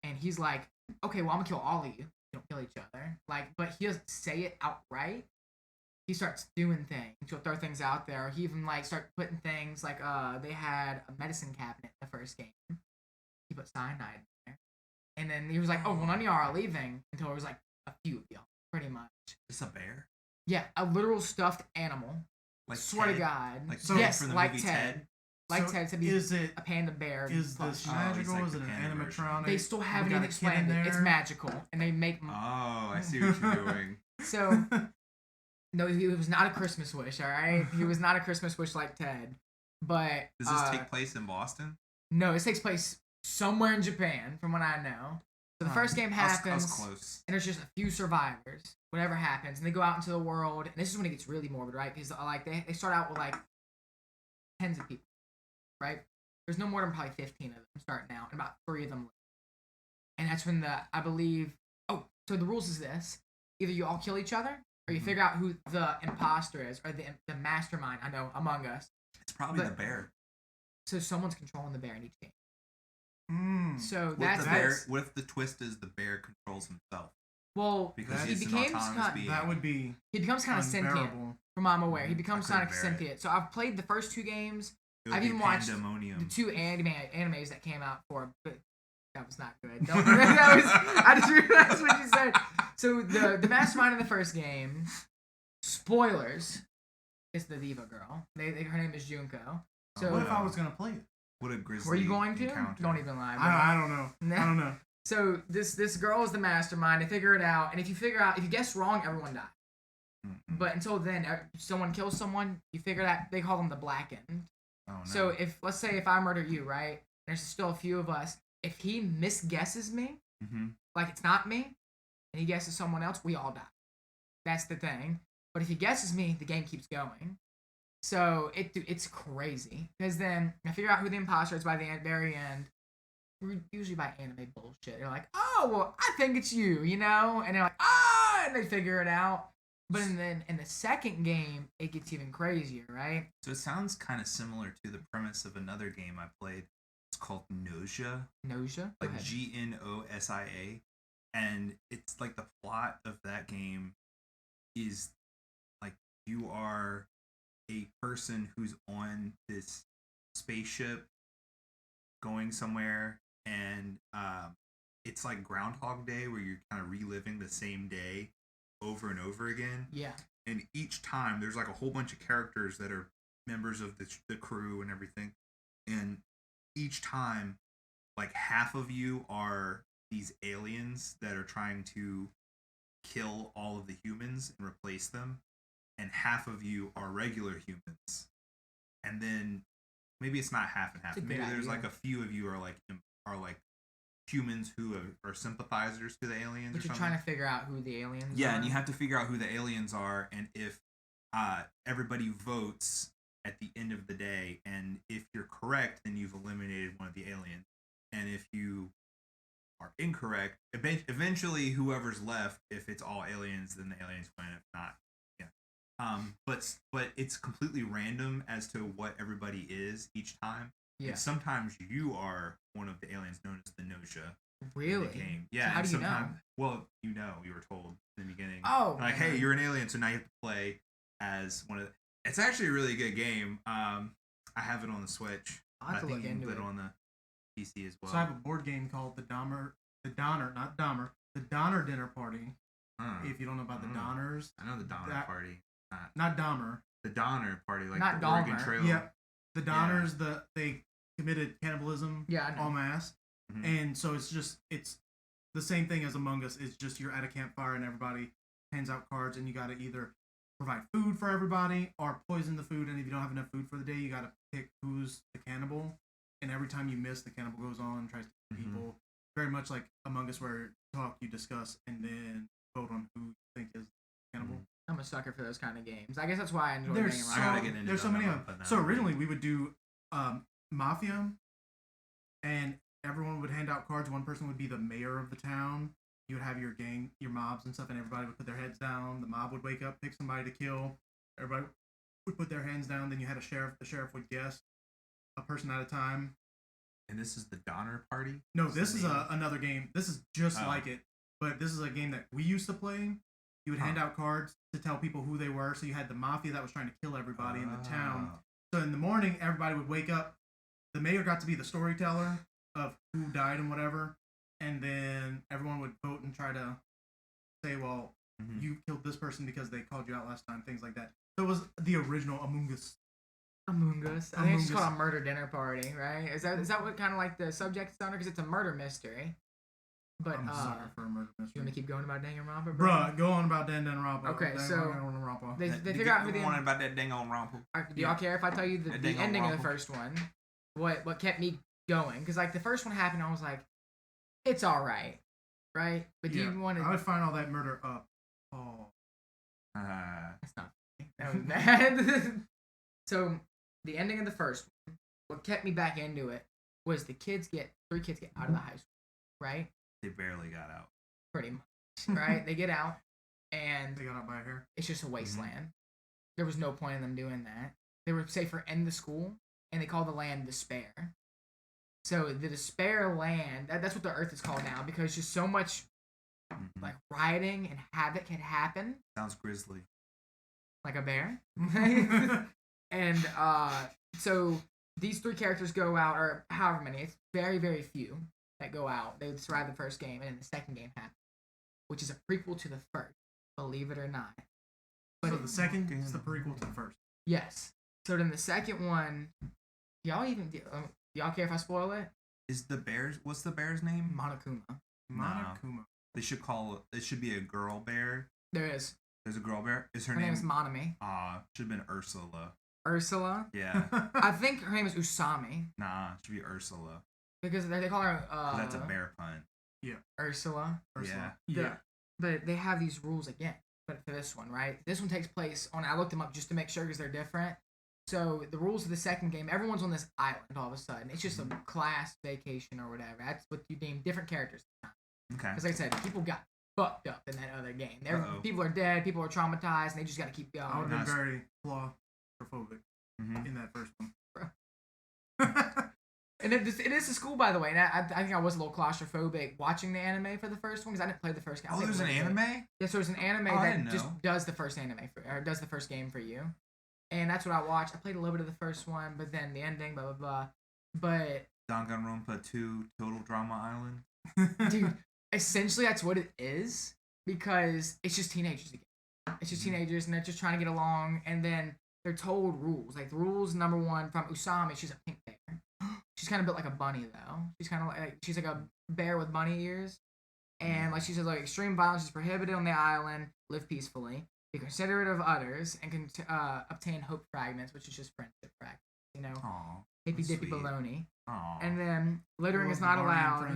and he's like, "Okay, well I'm gonna kill all of you. You don't kill each other." Like, but he doesn't say it outright. He starts doing things. He'll throw things out there. He even like start putting things like they had a medicine cabinet in the first game. He put cyanide in there, and then he was like, "Oh, well none of y'all are leaving until it was like a few of y'all, pretty much." Is this a bear? Yeah, a literal stuffed animal. Like Swear Ted? to God. Like So- yes, from the like movie Ted. Like So Ted to be is it a panda bear. is plush. this Oh, magical? he's like is it the an panda version. animatronic? They still haven't We got even a kid explained in it. It's there? magical, and they make. Oh, I see what you're doing. So no, he was not a Christmas wish. All right, he was not a Christmas wish like Ted. But Does this take place in Boston? no, this takes place somewhere in Japan, from what I know. So the first game I was happens, close. and there's just a few survivors. Whatever happens, and they go out into the world, and this is when it gets really morbid, right? Because like they start out with like tens of people, right? There's no more than probably 15 of them starting out, and about 3 of them live. And that's when I believe. Oh, so the rules is this: either you all kill each other, or you Mhm. figure out who the imposter is, or the mastermind. I know Among Us. It's probably but- the bear. So someone's controlling the bear in each game. So What that's if the bear? that's What if the twist is the bear controls himself well. because he he's an becomes autonomous kind. being? That would be He becomes kind of sentient, unbearable. from what I'm aware. He Mhm. becomes I couldn't kind of bear it. sentient. So I've played the first 2 games. It would I've be even watched the pandemonium. 2 animes that came out for, but that was not good. Don't, that was, I just realized what you said. So the mastermind in the first game, spoilers, is the diva girl. Her name is Junko. So What if I was gonna play it? What a grizzly were you going to? encounter. Don't even lie. bro. I don't know. Nah. I don't know. So this girl is the mastermind. They figure it out, and if you guess wrong, everyone dies. Mm-mm. But until then, someone kills someone. You figure that they call them the blackened. Oh, no. So let's say if I murder you, right? There's still a few of us. If he misguesses me, Mm-hmm. like it's not me, and he guesses someone else, we all die. That's the thing. But if he guesses me, the game keeps going. So it's crazy. Because then I figure out who the imposter is by the very end. Usually by anime bullshit. They're like, oh, well, I think it's you, you know? And they're like, ah, and they figure it out. But then in the second game, it gets even crazier, right? So it sounds kind of similar to the premise of another game I played. It's called Nausea, Nausea? Go like ahead. Gnosia, and it's like the plot of that game is like you are a person who's on this spaceship going somewhere, and it's like Groundhog Day where you're kind of reliving the same day over and over again. Yeah. And each time there's like a whole bunch of characters that are members of the crew and everything, and each time like half of you are these aliens that are trying to kill all of the humans and replace them, and half of you are regular humans. And then maybe it's not half and half. That's a Maybe good there's idea. like a few of you are like humans who are sympathizers to the aliens. But or you're something. trying to figure out who the aliens Yeah, are. and you have to figure out who the aliens are, and if everybody votes at the end of the day, and if you're correct, then you've eliminated one of the aliens. and if you are incorrect, eventually whoever's left, if it's all aliens, then the aliens win. If not, yeah. But it's completely random as to what everybody is each time. Yeah. And sometimes you are one of the aliens known as the Nosha. Really? In the game. So Yeah. how do you know? Well, you were told in the beginning. Oh. Like, hey, you're an alien, so now you have to play as one of the. It's actually a really good game. I have it on the Switch. I'll have to I think look you can into put it it on the PC as well. So I have a board game called the Donner Dinner Party. If you don't know about the Donners. I know the Donner Party. Not Dahmer. The Donner Party, like Not the Oregon Dahmer. Trail. Yeah. The Donners, they committed cannibalism Yeah, I know. en masse. Mhm. And so it's the same thing as Among Us. It's just you're at a campfire and everybody hands out cards and you got to either provide food for everybody or poison the food. And if you don't have enough food for the day, you got to pick who's the cannibal. And every time you miss, the cannibal goes on and tries to kill people. Very much like Among Us, where you discuss, and then vote on who you think is the cannibal. I'm a sucker for those kind of games. I guess that's why I enjoy There's being so, I around. gotta get into there's so them. many I'm of gonna them. put So that originally we would do Mafia, and everyone would hand out cards. One person would be the mayor of the town. You would have your gang, your mobs and stuff, and everybody would put their heads down. The mob would wake up, pick somebody to kill. Everybody would put their hands down. Then you had a sheriff. The sheriff would guess a person at a time. And this is the Donner Party? No, this is another game. This is just Oh. like it, but this is a game that we used to play. You would hand out cards to tell people who they were. So you had the mafia that was trying to kill everybody in the town. So in the morning, everybody would wake up. The mayor got to be the storyteller of who died and whatever, and then everyone would vote and try to say, well, you killed this person because they called you out last time, things like that. So it was the original Among Us. Among Us. I think it's just called a murder dinner party, right? Is that what kind of like the subject is under? Because it's a murder mystery. But I'm sorry for a murder mystery. You want to keep going about Danganronpa, bro? Bruh, go on about Danganronpa. Okay, so Danganronpa. they figure out who the about that dang on romper. Do y'all care if I tell you the ending of the first one? What kept me going? Because like the first one happened, I was like, it's all right? But do you want to? I would find all that murder up. Oh, that's not. That was bad. So the ending of the first one, what kept me back into it was three kids get out of the high school, right? They barely got out. Pretty much, right? They get out, and they got out by a hair. It's just a wasteland. There was no point in them doing that. They were safer in the school, and they call the land Despair. So the Despair land, that's what the Earth is called now, because just so much like rioting and havoc had happened. Sounds grisly. Like a bear. And so these three characters go out, or however many, it's very, very few that go out. They survive the first game, and then the second game happens, which is a prequel to the first, believe it or not. But so the second is the prequel to the first. Yes. So then the second one, y'all care if I spoil it? What's the bear's name? Monokuma. Monokuma. They should call it should be a girl bear. There is. There's a girl bear. Is her name? Her name is Monami. Should have been Ursula. Ursula? Yeah. I think her name is Usami. Nah, it should be Ursula. Because they call her that's a bear pun. Yeah. Ursula. Yeah. But they have these rules again. But for this one, right? This one takes place I looked them up just to make sure because they're different. So the rules of the second game, everyone's on this island all of a sudden. It's just a class vacation or whatever. That's what you deem different characters. Okay. Because like I said, people got fucked up in that other game. People are dead, people are traumatized, and they just got to keep going. I would have been very claustrophobic in that first one. And it is a school, by the way. And I think I was a little claustrophobic watching the anime for the first one because I didn't play the first game. Oh, there's an anime? Yes, there's an anime that just does the first does the first game for you. And that's what I watched. I played a little bit of the first one, but then the ending, blah, blah, blah. But Danganronpa 2 Total Drama Island? Dude, essentially that's what it is because it's just teenagers again. It's just teenagers and they're just trying to get along and then they're told rules. Like the rules number one from Usami, she's a pink bear. She's kind of built like a bunny though. She's kind of like she's like a bear with bunny ears. And like she says like extreme violence is prohibited on the island, live peacefully, be considerate of others, and can obtain hope fragments, which is just friendship fragments, you know. Aww, hippy dippy baloney. Aww. And then littering is not allowed.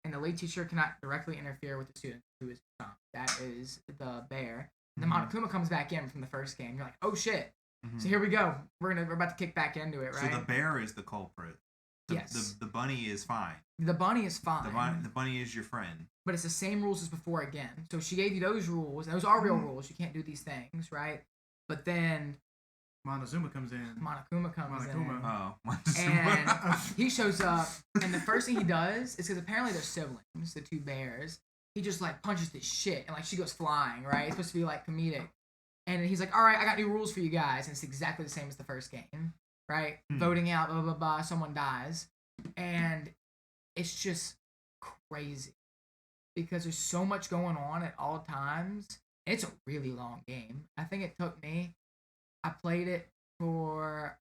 And the lead teacher cannot directly interfere with the student, who is Tom. That is the bear. And then Monokuma comes back in from the first game. You're like, oh shit. So here we go. We're about to kick back into it, right? So the bear is the culprit. Yes. The bunny is fine. The bunny is fine. The bunny is your friend. But it's the same rules as before again. So she gave you those rules. Those are real rules. You can't do these things, right? But then Montezuma comes in. Monokuma comes in. Oh, And he shows up, and the first thing he does is because apparently they're siblings, the two bears. He just like punches the shit, and like she goes flying, right? It's supposed to be like comedic. And he's like, all right, I got new rules for you guys. And it's exactly the same as the first game, right? Voting out, blah, blah, blah, someone dies. And it's just crazy because there's so much going on at all times. It's a really long game. I think it took me, I played it I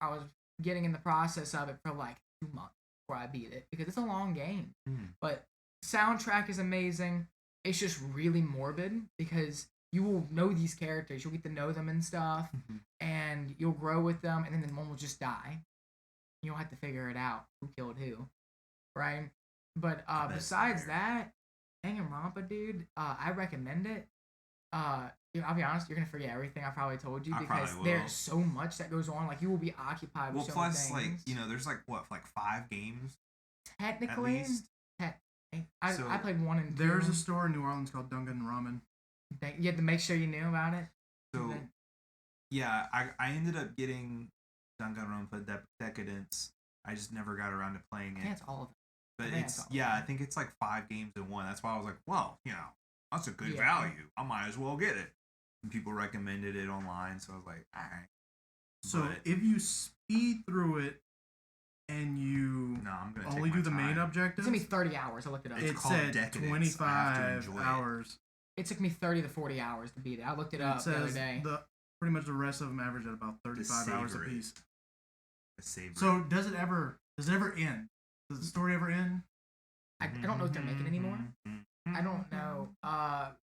was getting in the process of it for like 2 months before I beat it because it's a long game. But soundtrack is amazing. It's just really morbid because you will know these characters. You'll get to know them and stuff, and you'll grow with them, and then one will just die. You'll have to figure it out who killed who, right? But besides that, Danganronpa, dude, I recommend it. I'll be honest, you're gonna forget everything I probably told you because there's so much that goes on. Like you will be occupied with so many things. Plus, like there's like 5 games. Technically, at least? I played 1 and 2. There's a store in New Orleans called Dungan Ramen. You had to make sure you knew about it. So, yeah, I ended up getting Danganronpa Decadence. I just never got around to playing it. I think it's all of it. But I think it's like 5 games in one. That's why I was like, well, that's a good value. I might as well get it. And people recommended it online, so I was like, all right. So if you speed through it and you only do the main objectives, it's gonna be 30 hours. I looked it up. It said 25 hours. It took me 30 to 40 hours to beat it. I looked it up the other day. Pretty much the rest of them average at about 35 hours apiece. So does it ever end? Does the story ever end? I don't know if they're making anymore. I don't know.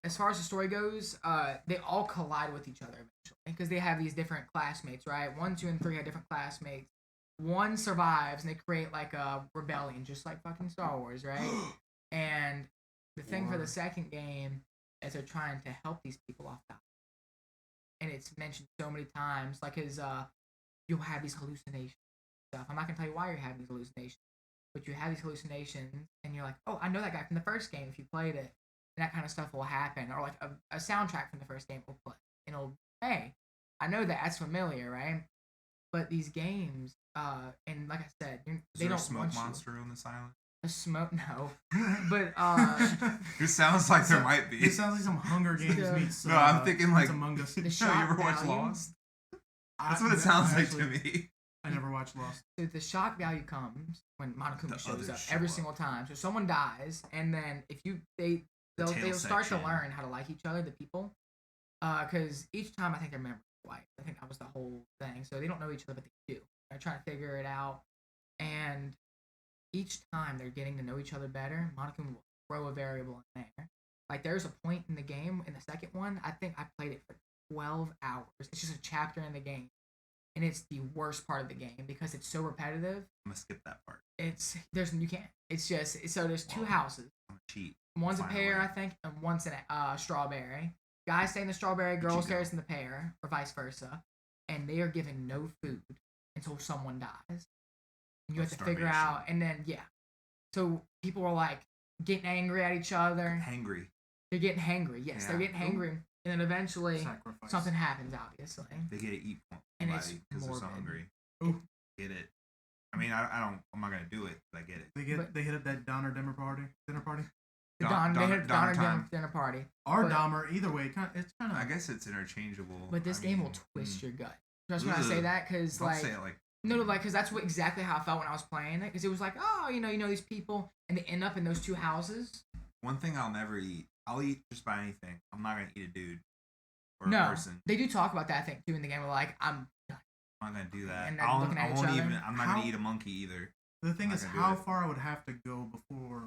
As far as the story goes, they all collide with each other eventually because they have these different classmates, right? 1, 2, and 3 have different classmates. One survives and they create like a rebellion, just like fucking Star Wars, right? And the thing for the second game is they're trying to help these people off the island. And it's mentioned so many times, like you'll have these hallucinations stuff. I'm not gonna tell you why you're having these hallucinations, but you have these hallucinations, and you're like, oh, I know that guy from the first game. If you played it, and that kind of stuff will happen, or like a soundtrack from the first game will play, and it'll, hey, I know that. That's familiar, right? But these games, and like I said, they don't smoke monster on this island. A smoke? No. But it sounds like there might be. It sounds like some Hunger Games meets. No, I'm thinking like Among Us. You ever watch Lost? That's what it sounds like to me. I never watched Lost. So the shock value comes when Monokuma shows up every single time. So someone dies, and then if they'll start to learn how to like each other, the people, because each time I think they're members of white. I think that was the whole thing. So they don't know each other, but they do. They're trying to figure it out, and each time they're getting to know each other better, Monokuma will throw a variable in there. Like there's a point in the game, in the second one, I think I played it for 12 hours. It's just a chapter in the game. And it's the worst part of the game because it's so repetitive. I'm gonna skip that part. You can't. It's just, so there's 2 houses. I'm a cheat. One's a pear, I think, and one's a strawberry. Guys stay in the strawberry, girl stays in the pear, or vice versa. And they are given no food until someone dies. You have to figure out, and then so people are like getting angry at each other. Hangry. They're getting hangry. Yes, they're getting hangry, and then eventually something happens. Obviously, they get to eat and it's because they're so hungry. Ooh. Get it? I mean, I'm not gonna do it, but I get it. They hit up that Donner dinner party. They hit Donner party. Or Dahmer, either way, it's kind of. I guess it's interchangeable. But this game will twist your gut. Just when I say that, because like. Say it like. No, like, because that's exactly how I felt when I was playing it. Because it was like, oh, you know these people, and they end up in those 2 houses. One thing I'll never eat. I'll eat just about anything. I'm not gonna eat a dude or a person. They do talk about that, I think, too, in the game. Where like, I'm not gonna do that. And looking at each other. I'm not gonna eat a monkey either. The thing is, how far I would have to go before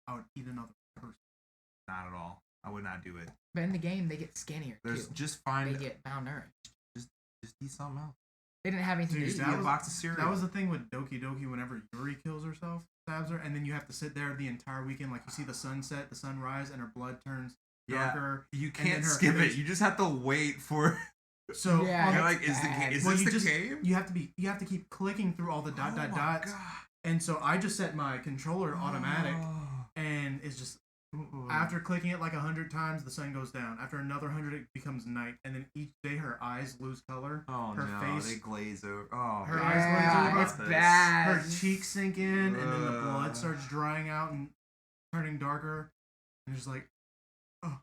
I would eat another person. Not at all. I would not do it. But in the game, they get skinnier too. They get malnourished. Just eat something else. They didn't have anything to eat. A box of cereal. That was the thing with Doki Doki. Whenever Yuri kills herself, stabs her, and then you have to sit there the entire weekend. Like you see the sunset, the sunrise, and her blood turns darker. You can't skip it. You just have to wait for. So yeah, you're like, is this the game? You have to keep clicking through all the dot. God. And so I just set my controller to automatic, and it's just after clicking it like 100 times, the sun goes down. After another 100, it becomes night, and then each day her eyes lose color. Oh her no, face, they glaze over. Oh, her eyes glaze over. It's bad. Her cheeks sink in, and then the blood starts drying out and turning darker. And it's like, oh.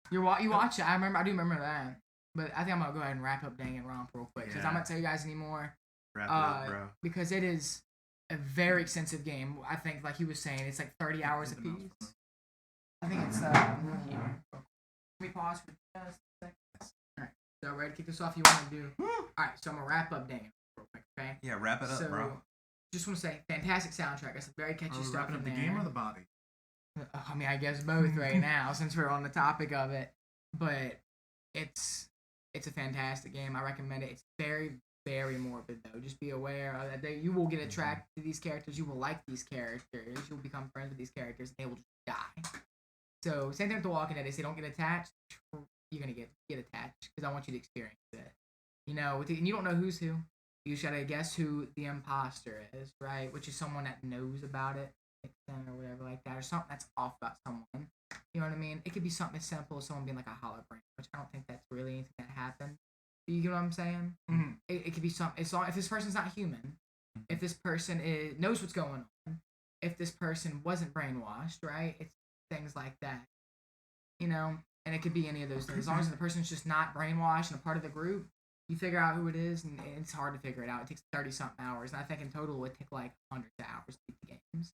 You watch it. I do remember that. But I think I'm gonna go ahead and wrap up Danganronpa real quick because I'm not tell you guys anymore. Wrap it up, bro. Because it is a very extensive game. I think, like he was saying, it's like 30 hours a piece. I think it's here. Let me pause for just a second. All right, so ready to kick this off? You want to do? All right, so I'm gonna wrap up Danganronpa real quick. Okay. Yeah, wrap it up, bro. Just want to say, fantastic soundtrack. Got some very catchy stuff wrapping in up there. the game or the body? I mean, I guess both right now since we're on the topic of it. But it's a fantastic game. I recommend it. It's very, very morbid though. Just be aware that you will get attracted to these characters. You will like these characters. You'll become friends with these characters. And they will just die. So same thing with The Walking Dead. They say don't get attached. You're gonna get attached because I want you to experience it. You know, and you don't know who's who. You just gotta guess who the imposter is, right? Which is someone that knows about it, or whatever like that, or something that's off about someone. You know what I mean? It could be something as simple as someone being like a hologram, which I don't think that's really anything that happened. You get what I'm saying? Mm-hmm. It could be something. If this person's not human, if this person knows what's going on, if this person wasn't brainwashed, right? It's things like that. You know, and it could be any of those things. As long as the person's just not brainwashed and a part of the group, you figure out who it is, and it's hard to figure it out. It takes 30-something hours, and I think in total it would take like hundreds of hours to beat the games.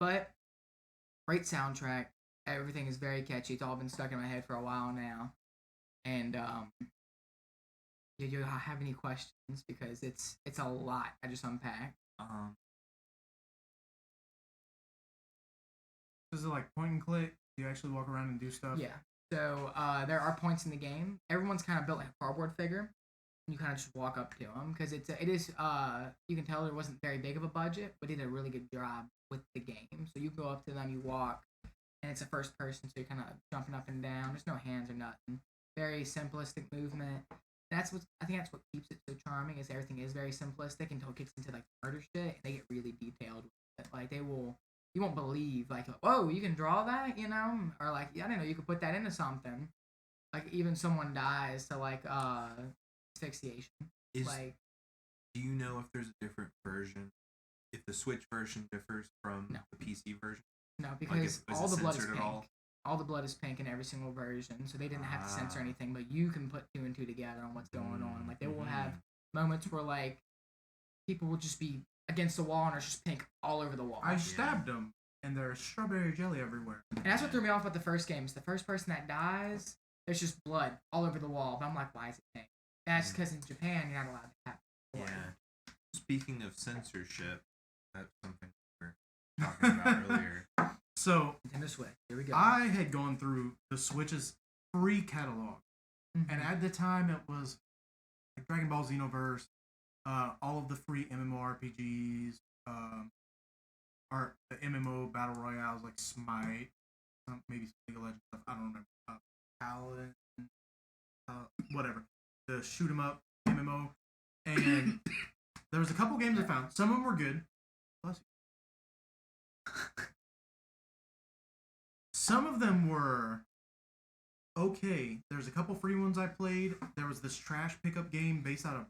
But great soundtrack. Everything is very catchy. It's all been stuck in my head for a while now. And do you have any questions? Because it's a lot I just unpacked. Is it like point and click? Do you actually walk around and do stuff? Yeah. So there are points in the game. Everyone's kind of built like a cardboard figure. You kind of just walk up to them because it is you can tell there wasn't very big of a budget, but they did a really good job with the game. So you go up to them, you walk, and it's a first person, so you're kind of jumping up and down. There's no hands or nothing. Very simplistic movement. I think that's what keeps it so charming is everything is very simplistic until it kicks into like murder shit and they get really detailed with it. Like you won't believe like, whoa, you can draw that, you know, or like I don't know, you could put that into something. Like even someone dies to like asphyxiation. Do you know if there's a different version? If the Switch version differs from the PC version? No, because like all the blood is censored pink. All the blood is pink in every single version, so they didn't have to censor anything, but you can put 2 and 2 together on what's going on. Like, they will have moments where, like, people will just be against the wall and there's just pink all over the wall. I stabbed them, and there's strawberry jelly everywhere. And that's what threw me off about the first game. Is the first person that dies, there's just blood all over the wall. But I'm like, why is it pink? That's because in Japan, you're not allowed to have blood. Yeah. Speaking of censorship, that's something we were talking about earlier. So, Nintendo Switch. Here we go. I had gone through the Switch's free catalog, and at the time it was like Dragon Ball Xenoverse, all of the free MMORPGs, or the MMO battle royales like Smite, maybe some League of Legends stuff. I don't remember. Paladin, whatever. The shoot 'em up MMO, and there was a couple games I found. Some of them were good. Bless you. Some of them were okay. There's a couple free ones I played. There was this trash pickup game based out of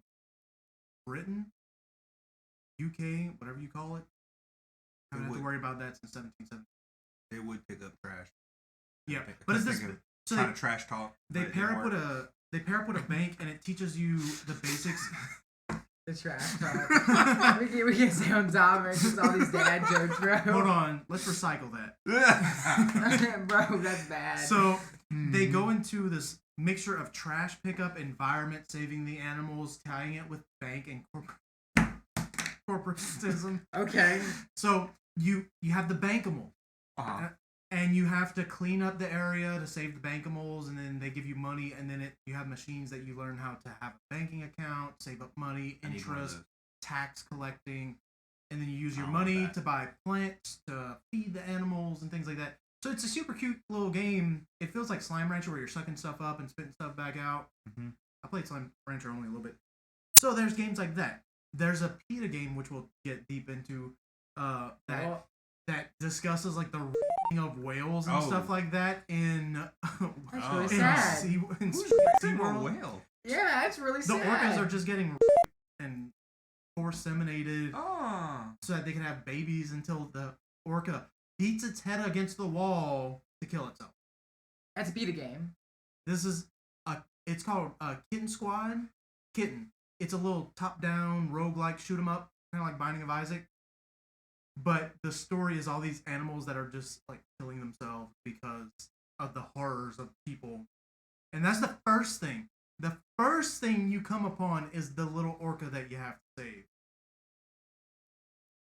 Britain, UK, whatever you call it. I don't have to worry about that since 1770. They would pick up trash. Yeah, but it's this. So they trash talk. They pair up with a bank, and it teaches you the basics. The trash talk. we can say on top of just all these dad jokes, bro. Hold on, let's recycle that. Bro, that's bad. So they go into this mixture of trash pickup, environment, saving the animals, tying it with bank and corporatism. Okay. So you have the bankable, and you have to clean up the area to save the bankimals, and then they give you money, and then you have machines that you learn how to have a banking account, save up money, interest, tax collecting, and then you use your money to buy plants to feed the animals and things like that. So it's a super cute little game. It feels like Slime Rancher where you're sucking stuff up and spitting stuff back out. I played Slime Rancher only a little bit. So there's games like that. there's a PETA game which we'll get deep into that Well, that discusses like the raping of whales and stuff like that in that's really in sad. in Who's raising a SeaWorld. whale? Yeah, that's really The sad. orcas are just getting and force-seminated Oh. so that they can have babies until the orca beats its head against the wall to kill itself. That's a PETA game. This is it's called Kitten Squad. Kitten. It's a little top-down roguelike shoot 'em up, kind of like Binding of Isaac. But the story is all these animals that are just like killing themselves because of the horrors of people. And that's the first thing. The first thing you come upon is the little orca that you have to save.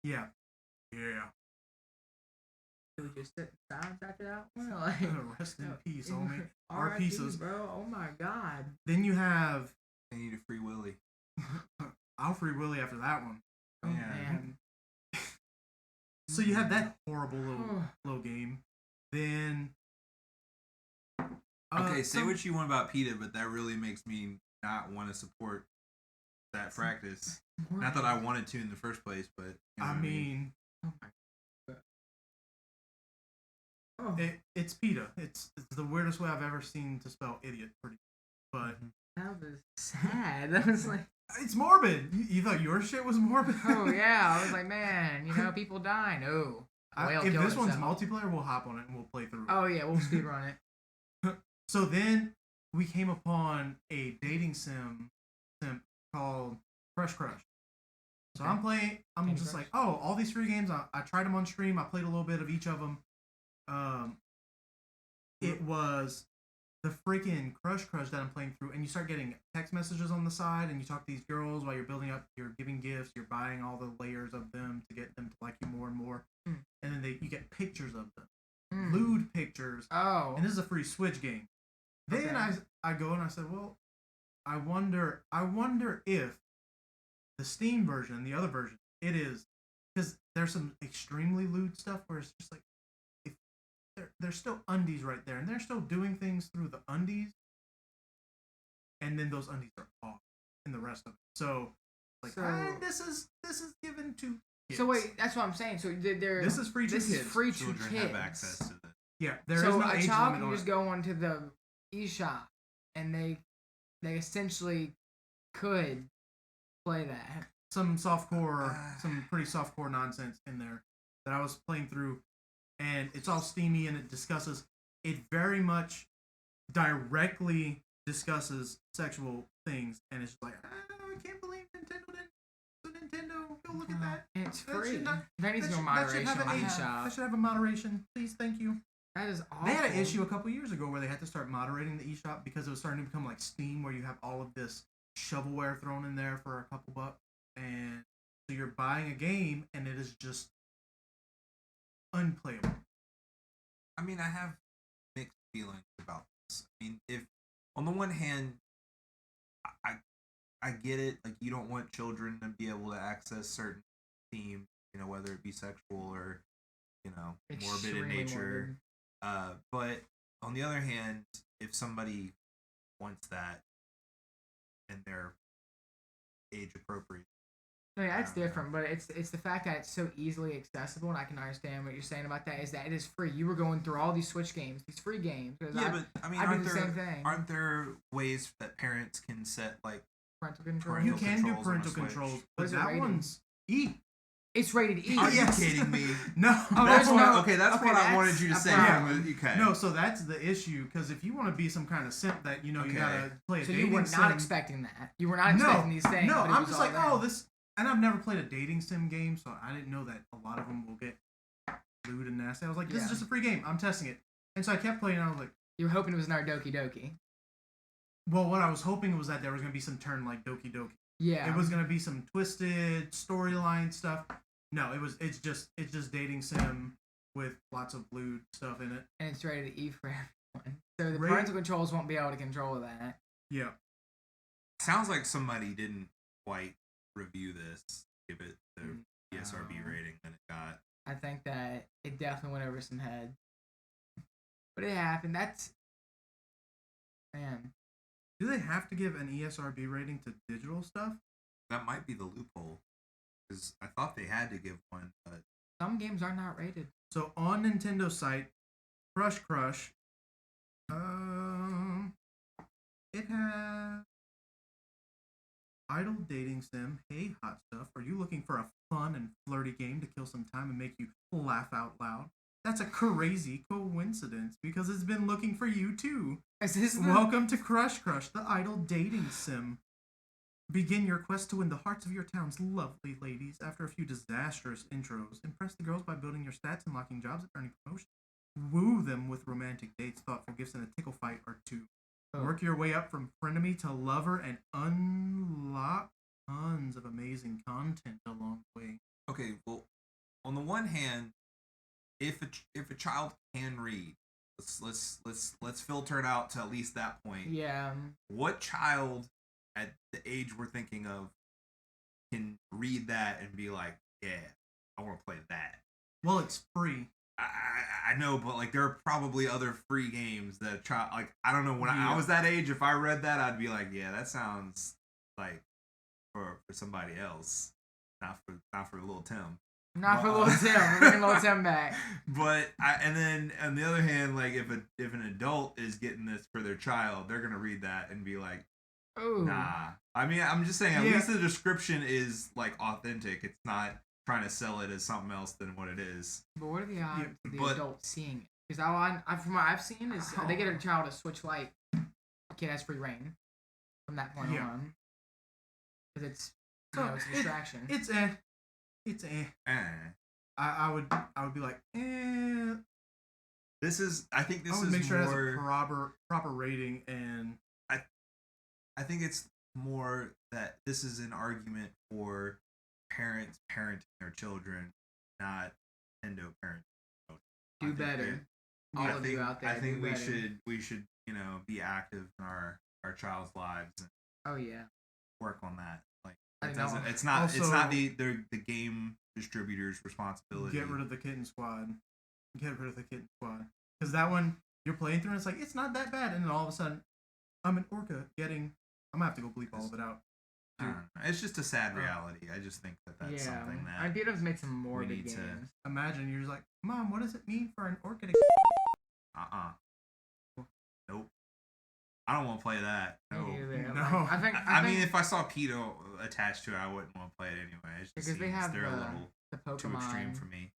Yeah. Yeah. Do we just sit in silence after that one? Like, Rest in peace, homie. Our R.I.P., pieces. bro. Oh my god. Then you have They need a free willy. I'll free Willy after that one. Oh Yeah. man. So you have that horrible little game. Then Okay, say what you want about PETA, but that really makes me not want to support that practice. Not that I wanted to in the first place, but you know I what mean, Oh my god. Oh, it's PETA. It's the weirdest way I've ever seen to spell idiot. Pretty, but that was sad. That was like, it's morbid. You thought your shit was morbid? oh yeah. I was like, man, people die. No. Whale if killed this one's itself. multiplayer, we'll hop on it and we'll play through. Oh yeah, we'll speedrun it. So then we came upon a dating sim called Crush. So Okay. I'm playing. I'm Candy just Crush. like, oh, all these free games. I tried them on stream. I played a little bit of each of them. It was the freaking Crush that I'm playing through, and you start getting text messages on the side, and you talk to these girls while you're building up. You're giving gifts. You're buying all the layers of them to get them to like you more and more, Mm. and then you get pictures of them, Mm. lewd pictures. Oh. And this is a free Switch game. Then Okay. I go and I said, well, I wonder if the Steam version, the other version, it is because there's some extremely lewd stuff where it's just like if there's still undies right there, and they're still doing things through the undies, and then those undies are off in the rest of it. So like this is given to kids. So wait, that's what I'm saying. So This is free to This kids. is free to Children kids. have access to this. Yeah, there is So no a age child limit can on just it. go onto the eShop and they essentially could play that. Some pretty softcore nonsense in there that I was playing through, and it's all steamy and it very much directly discusses sexual things, and it's just like, I can't believe Nintendo didn't. So Nintendo, go look at that. And it's That free. should not- There needs That no should moderation have on an age. eShop. That should have a moderation, please. Thank you. That is awful. They had an issue a couple years ago where they had to start moderating the eShop because it was starting to become like Steam, where you have all of this shovelware thrown in there for a couple bucks, and so you're buying a game and it is just unplayable. I mean, I have mixed feelings about this. I mean, if on the one hand, I get it. Like, you don't want children to be able to access certain themes, you know, whether it be sexual or, you know, morbid in Extremely nature. morbid. But on the other hand, if somebody wants that and they're age appropriate, No, yeah, that's I don't know. different, but it's the fact that it's so easily accessible, and I can understand what you're saying about that. Is that it is free? You were going through all these Switch games, these free games. yeah, but I mean, I do aren't the there same thing. aren't there ways that parents can set like Parental control. Parental You can do controls on a parental Switch. controls, What but is it that rated? one's E. It's rated E. Are Yes. you kidding me? No. Oh, That's there's what, no- okay, that's okay, what I that's wanted you to a say. problem. Okay. No, so that's the issue, because if you want to be some kind of simp that, you know, you Okay. gotta play a So dating you were sim. not expecting that. You were not expecting these things. No, but it I'm was just all like, there. oh, this, and I've never played a dating sim game, so I didn't know that a lot of them will get lewd and nasty. I was like, this is Yeah. just a free game. I'm testing it. And so I kept playing, and I was like, You were hoping it was another Doki Doki. well, what I was hoping was that there was going to be some turn like Doki Doki. Yeah. It was going to be some twisted storyline stuff. No, it's just dating sim with lots of lewd stuff in it. And it's rated E for everyone. So the Rated- parental controls won't be able to control that. Yeah. Sounds like somebody didn't quite review this, give it the ESRB No. rating that it got. I think that it definitely went over some head. But it happened. That's... Man. Do they have to give an ESRB rating to digital stuff? That might be the loophole. Because I thought they had to give one, but Some games are not rated. So on Nintendo site, Crush, it has Idle Dating Sim. Hey, hot stuff. Are you looking for a fun and flirty game to kill some time and make you laugh out loud? That's a crazy coincidence because it's been looking for you too. Is this Welcome to Crush, the idle dating sim. Begin your quest to win the hearts of your town's lovely ladies. After a few disastrous intros, impress the girls by building your stats and locking jobs and earning promotions. Woo them with romantic dates, thoughtful gifts, and a tickle fight or two. Work your way up from frenemy to lover and unlock tons of amazing content along the way. okay. Well, on the one hand, if a child can read, let's filter it out to at least that point. Yeah. What child at the age we're thinking of can read that and be like, yeah, I want to play that? Well, it's free. I know, but like there are probably other free games that a child, like, I don't know, when I was that age, if I read that, I'd be like, yeah, that sounds like for somebody else, not for little Tim. Not for little Tim. We're bringing little Tim back. But and then on the other hand, like if an adult is getting this for their child, they're gonna read that and be like, Ooh. nah. I mean, I'm just saying, at least the description is like authentic. It's not trying to sell it as something else than what it is. But what are the odds of the adult seeing it? Because from what I've seen is they get a child a Switch Lite, the kid has free reign from that point on. Because it's it's a distraction. It's I would be like, This is, I think this I would is make sure more, it has a proper rating, and I think it's more that this is an argument for parents parenting their children, not Nintendo parenting. Do better. All of you out there. I think we should be active in our child's lives and work on that. Like it's not the game distributor's responsibility. Get rid of the kitten squad. Because that one you're playing through and it's like it's not that bad, and then all of a sudden I'm an orca getting. I'm gonna have to go bleep all of it out. It's just a sad reality. I just think that's something that I did have made some more we big need games. to imagine. You're just like, Mom, what does it mean for an orca to? Nope. I don't want to play that. No. No. Like, I mean, if I saw Pedo attached to it, I wouldn't want to play it anyway. It just because they have they're a little the Pokemon too extreme for me.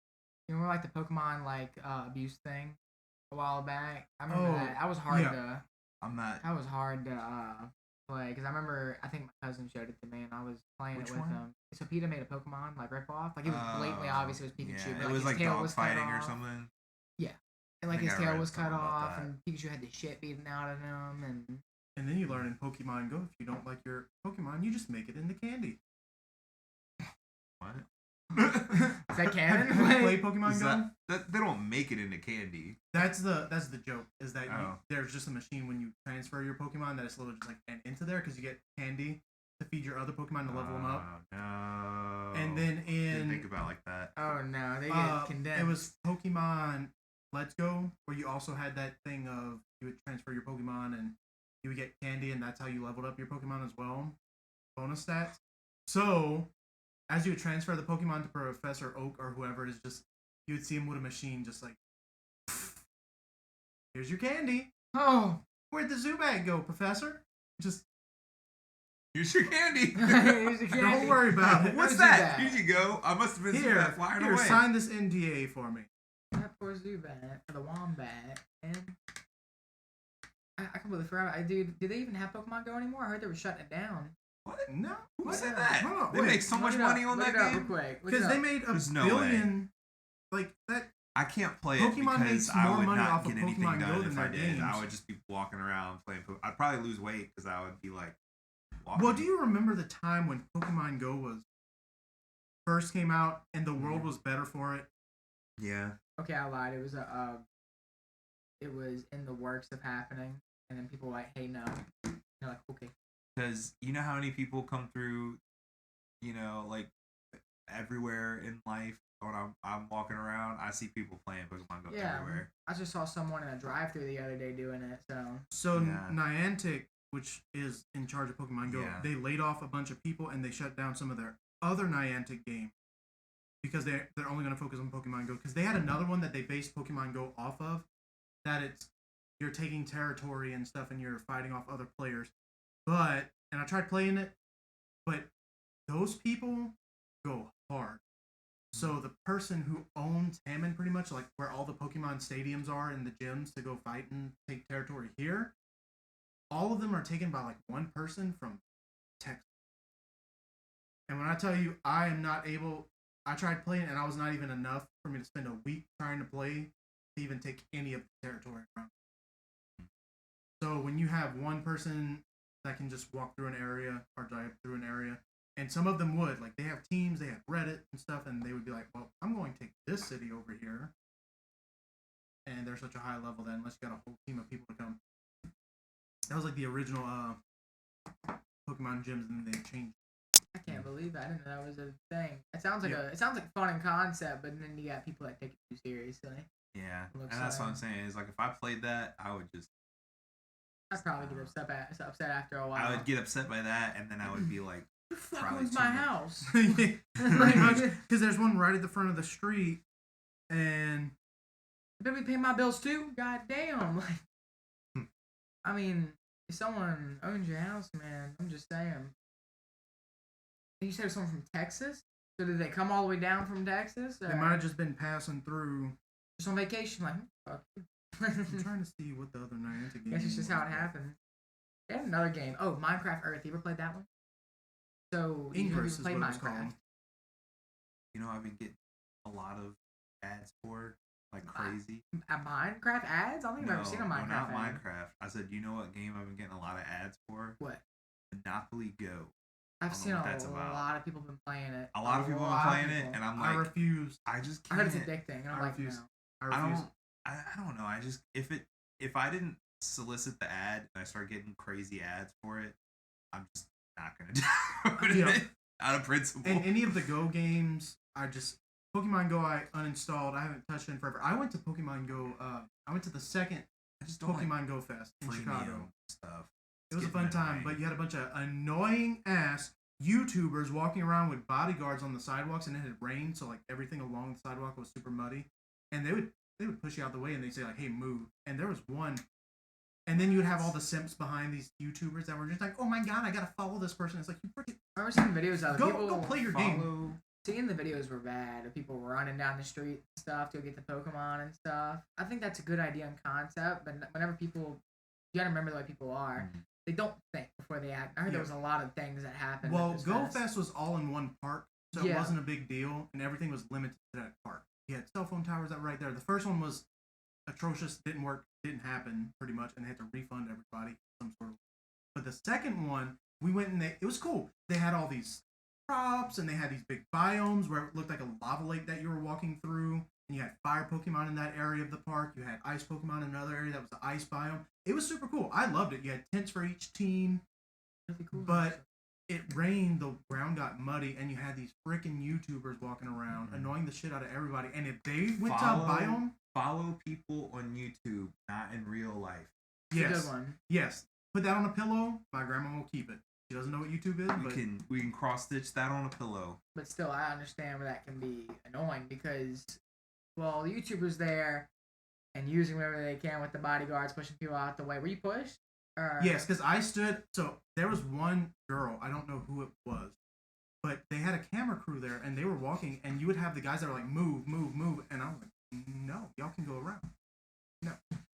You know, like the Pokemon abuse thing a while back. I remember that. That was hard to. That was hard to play because I remember I think my cousin showed it to me and I was playing it with him. So Peter made a Pokemon rip off. Like it was blatantly obvious it was Pikachu. Yeah, but, it was like tail dog was fighting or something. Yeah, and his I tail read was cut something about off, that. and Pikachu had the shit beaten out of him, And then you learn in Pokemon Go, if you don't like your Pokemon, you just make it into candy. What? Is that canon? Have you played Pokemon Go? That they don't make it into candy. That's the joke. Is that there's just a machine when you transfer your Pokemon that it's literally just like into there because you get candy to feed your other Pokemon to level them up. No. And then Didn't think about it like that. Oh no, they get condensed. It was Pokemon Let's Go where you also had that thing of you would transfer your Pokemon and you would get candy, and that's how you leveled up your Pokemon as well. Bonus stats. So, as you would transfer the Pokemon to Professor Oak or whoever it is, just you would see him with a machine just like, here's your candy. Oh, Where'd the Zubat go, Professor? Just here's your candy. Here's your candy. Don't worry about it. What's that? Here you go. I must have been Zubat flying away. Sign this NDA for me. That poor Zubat for the Wombat, and I completely forgot. Dude, do they even have Pokemon Go anymore? I heard they were shutting it down. What? No. Who said that? No, they make so much money on that game. Because they made $1 billion. Like that. I can't play Pokemon it because makes I more would money not off get of anything Pokemon Go done than if I their did. games. I would just be walking around playing Pokemon. I'd probably lose weight because I would be like walking. Well, do you remember the time when Pokemon Go was first came out and the world was better for it? Yeah. Okay, I lied. It was it was in the works of happening, and then people were like, "Hey, no." And they're like, "Okay." Because you know how many people come through, like everywhere in life. When I'm walking around, I see people playing Pokemon Go everywhere. I just saw someone in a drive-thru the other day doing it. So Niantic which is in charge of Pokemon Go, Yeah. they laid off a bunch of people and they shut down some of their other Niantic games because they're only going to focus on Pokemon Go. Because they had another one that they based Pokemon Go off of, that you're taking territory and stuff and you're fighting off other players. And I tried playing it, but those people go hard. So the person who owns Hammond, pretty much, like where all the Pokemon stadiums are and the gyms to go fight and take territory here, all of them are taken by like one person from Texas. And when I tell you I am not able, I tried playing and I was not even enough for me to spend a week trying to play to even take any of the territory around. So when you have one person that can just walk through an area or drive through an area, and some of them would, like they have teams, they have Reddit and stuff, and they would be like, well, I'm going to take this city over here. And they're such a high level that unless you got a whole team of people to come. That was like the original Pokemon gyms, and then they changed. I can't believe that. I didn't know that was a thing. It sounds like fun in concept, but then you got people that take it too seriously. Yeah, and that's what I'm saying. Is like if I played that, I would just. I'd probably get upset after a while. I would get upset by that, and then I would be like, "Who the fuck owns my house?" Pretty much, because there's one right at the front of the street, and you better be paying my bills too. God damn! Like, I mean, if someone owns your house, man, I'm just saying. You said it was someone from Texas? So did they come all the way down from Texas? They might have just been passing through. Just on vacation, like, fuck you. I'm trying to see what the other Niantic game. Guess it's just how it happened. They had another game. Oh, Minecraft Earth. You ever played that one? So Ingress is what it's called. You know, I've been getting a lot of ads for like crazy. Minecraft ads? I don't think I've ever seen a Minecraft not ad. Minecraft. I said, you know what game I've been getting a lot of ads for? What? Monopoly Go. I've seen a lot of people been playing it. A lot of people have been playing it, and I'm like, I refuse. I just can't. I heard it's addicting. And I'm like, refuse. No. I refuse. I don't know. I just if I didn't solicit the ad and I start getting crazy ads for it, I'm just not gonna do it out of principle. And any of the Go games, Pokemon Go I uninstalled. I haven't touched it in forever. I went to Pokemon Go. I went to the second Pokemon Go Fest in Chicago. Stuff. It was a fun time, but you had a bunch of annoying ass YouTubers walking around with bodyguards on the sidewalks, and it had rained, so like everything along the sidewalk was super muddy. And they would push you out the way, and they'd say like, "Hey, move." And there was one, and then you would have all the simps behind these YouTubers that were just like, "Oh my god, I gotta follow this person." It's like you freaking. I remember seeing videos of people go play your game. Seeing the videos were bad of people running down the street and stuff to get the Pokemon and stuff. I think that's a good idea and concept, but whenever people, you gotta remember the way people are. Mm-hmm. They don't think before they act. I heard there was a lot of things that happened. Well, Go Fest was all in one park, so it wasn't a big deal, and everything was limited to that park. You had cell phone towers that were right there. The first one was atrocious, didn't work, didn't happen, pretty much, and they had to refund everybody some sort of. But the second one, we went and it was cool. They had all these props, and they had these big biomes where it looked like a lava lake that you were walking through. And you had fire Pokemon in that area of the park. You had ice Pokemon in another area that was the ice biome. It was super cool. I loved it. You had tents for each team. Really cool. But it rained, the ground got muddy, and you had these freaking YouTubers walking around, annoying the shit out of everybody. And if they went to a biome... Follow people on YouTube, not in real life. Yes. It's a good one. Yes. Put that on a pillow. My grandma will keep it. She doesn't know what YouTube is, We can cross-stitch that on a pillow. But still, I understand where that can be annoying because... Well, the YouTubers there and using whatever they can with the bodyguards, pushing people out the way. Were you pushed? Yes, because I stood. So there was one girl. I don't know who it was, but they had a camera crew there, and they were walking, and you would have the guys that were like, "Move, move, move," and I was like, "No, y'all can go around." No.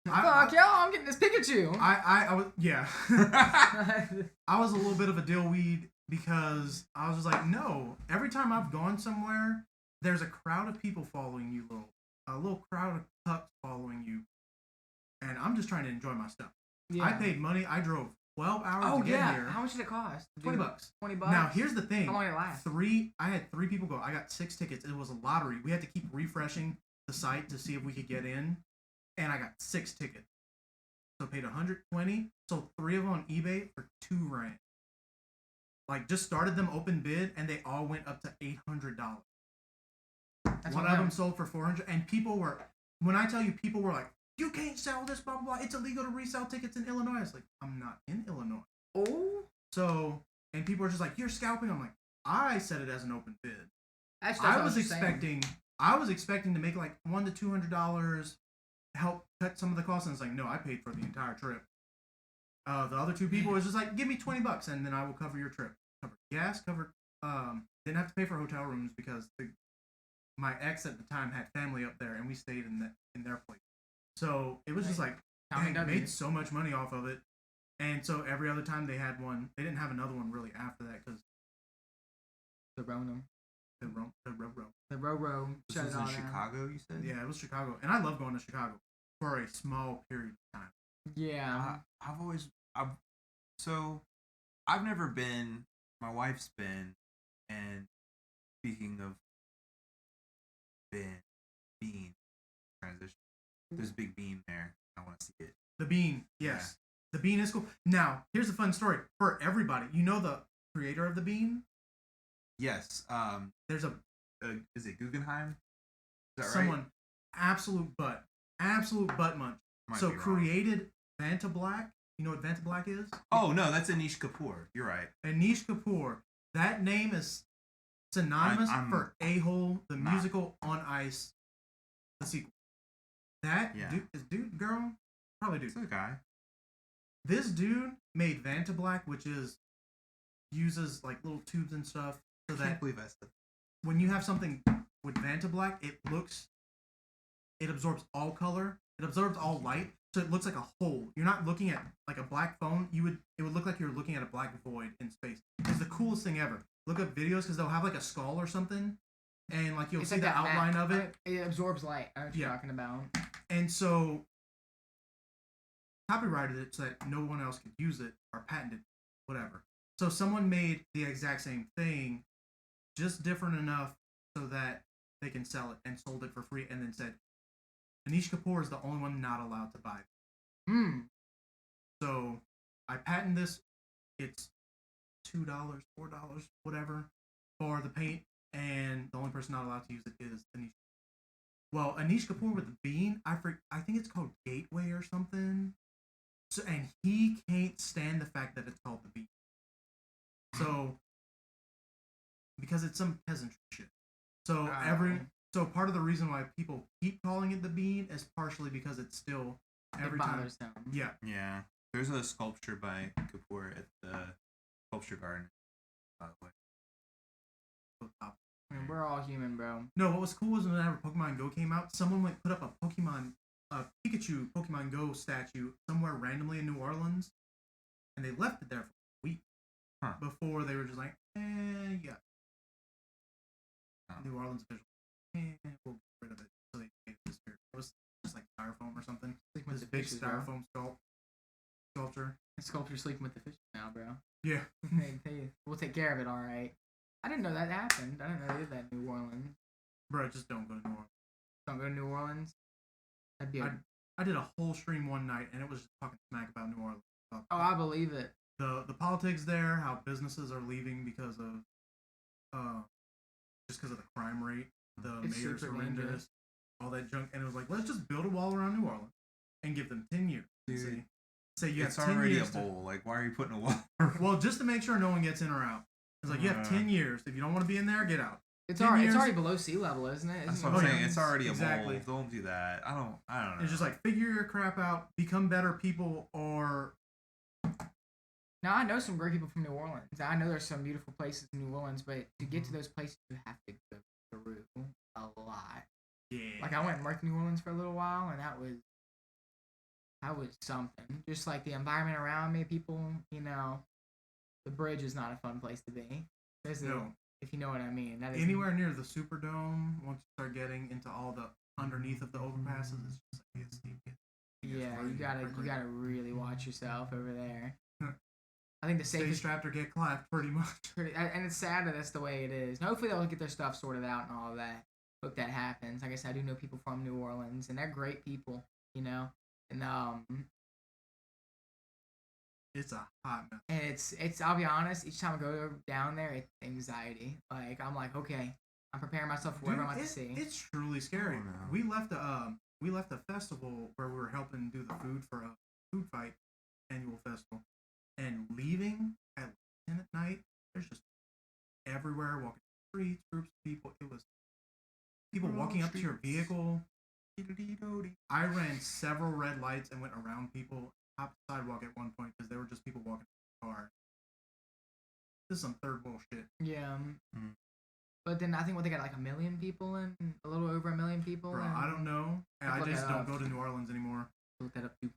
Fuck y'all! I'm getting this Pikachu. I was I was a little bit of a dillweed because I was just like, no. Every time I've gone somewhere, there's a crowd of people following you, a little crowd of pups following you, and I'm just trying to enjoy my stuff. Yeah. I paid money. I drove 12 hours to get here. How much did it cost? $20. $20. Now here's the thing. How long did it last? I had 3 people go. I got 6 tickets. It was a lottery. We had to keep refreshing the site to see if we could get in, and I got 6 tickets. So I paid $120. Sold 3 of them on eBay for $2,000. Like just started them open bid, and they all went up to $800. One of them sold for $400, and people were. When I tell you, people were like you can't sell this, blah, blah, blah. It's illegal to resell tickets in Illinois. It's like, I'm not in Illinois. Oh. So, and people are just like, you're scalping. I'm like, I said it as an open bid. That's I was expecting to make like $100 to $200, help cut some of the costs. And it's like, no, I paid for the entire trip. The other two people was just like, give me $20 and then I will cover your trip. Cover gas, didn't have to pay for hotel rooms because my ex at the time had family up there and we stayed in their place. So it was just like, dang, made so much money off of it. And so every other time they had one, they didn't have another one really after that because the Rona. The Roro. The Roro. This was in Chicago, you said? Yeah, it was Chicago. And I love going to Chicago for a small period of time. Yeah. I've never been, my wife's been, and speaking of bean transition, there's a big bean there. I want to see it. The bean, yes. Yeah. The bean is cool. Now, here's a fun story for everybody. You know the creator of the bean? Yes. There's is it Guggenheim? Is that someone, right? Absolute butt munch. So created Vanta Black. You know what Vanta Black is? Oh no, that's Anish Kapoor. You're right. Anish Kapoor. That name is synonymous for A-Hole, the musical on Ice, the sequel. Girl, probably dude. It's a guy. This dude made Vanta Black, which uses like little tubes and stuff. So I can't believe I said. When you have something with Vanta Black, it absorbs all color. It absorbs all light, so it looks like a hole. You're not looking at like a black phone. It would look like you're looking at a black void in space. It's the coolest thing ever. Look up videos because they'll have like a skull or something, and like you'll see like the outline of it. It absorbs light. I know what you're talking about. And so copyrighted it so that no one else could use it or patented, whatever. So someone made the exact same thing, just different enough so that they can sell it, and sold it for free, and then said, Anish Kapoor is the only one not allowed to buy it. So I patent this. It's $2, $4, whatever, for the paint, and the only person not allowed to use it is Anish. Well, Anish Kapoor with the bean, I think it's called Gateway or something. So, and he can't stand the fact that it's called the bean. So, because it's some peasantry shit. So So part of the reason why people keep calling it the bean is partially because it's still every time. Yeah. Yeah. There's a sculpture by Kapoor at the sculpture garden, by the way. I mean, we're all human, bro. No, what was cool was whenever Pokemon Go came out, someone put up a Pikachu Pokemon Go statue somewhere randomly in New Orleans, and they left it there for a week before they were just like, yeah. New Orleans official. We'll get rid of it. So they made it disappear. It was just like styrofoam or something. This big styrofoam sculpture. Sculpture sleeping with the fish now, bro. Yeah. We'll take care of it, all right. I didn't know that happened. I didn't know they did that in New Orleans. Bro, just don't go to New Orleans. Don't go to New Orleans? That'd be I did a whole stream one night, and it was just talking smack about New Orleans. I believe it. The politics there, how businesses are leaving because of just because of the crime rate. The mayor's horrendous, all that junk, and it was like, let's just build a wall around New Orleans and give them 10 years. Dude, say you have 10 years. It's already a bowl. Like, why are you putting a wall? Well, just to make sure no one gets in or out. It's like you have 10 years. If you don't want to be in there, get out. It's already below sea level, isn't it? That's what I'm saying. It's already a bowl. Don't do that. I don't know. It's just like figure your crap out, become better people, or. Now, I know some great people from New Orleans. I know there's some beautiful places in New Orleans, but to get to those places, you have to go through a lot. Yeah. Like I went and worked in New Orleans for a little while, and that was something. Just like the environment around me, people, the bridge is not a fun place to be. No. If you know what I mean. That is anywhere near the Superdome, once you start getting into all the underneath of the overpasses, it's just like it's steep. Yeah, you gotta really watch yourself over there. I think the safest strapped or get clapped, pretty much. And it's sad that that's the way it is. And hopefully they'll get their stuff sorted out and all of that. Hope that happens. Like I said, I do know people from New Orleans, and they're great people, And it's a hot mess. And it's. I'll be honest. Each time I go down there, it's anxiety. Like I'm like, okay, I'm preparing myself for whatever I'm about to see. It's truly scary. Oh, no. We left we left a festival where we were helping do the food for a food fight annual festival, and leaving at 10 at night, there's just everywhere walking the streets, groups of people. It was people walking up to your vehicle. I ran several red lights and went around people, hopped the sidewalk at one point because there were just people walking in the car. This is some third world shit. Yeah. But then I think they got like 1 million people in, a little over 1 million people. Bro, I don't know. I just don't go to New Orleans anymore. Look that up too.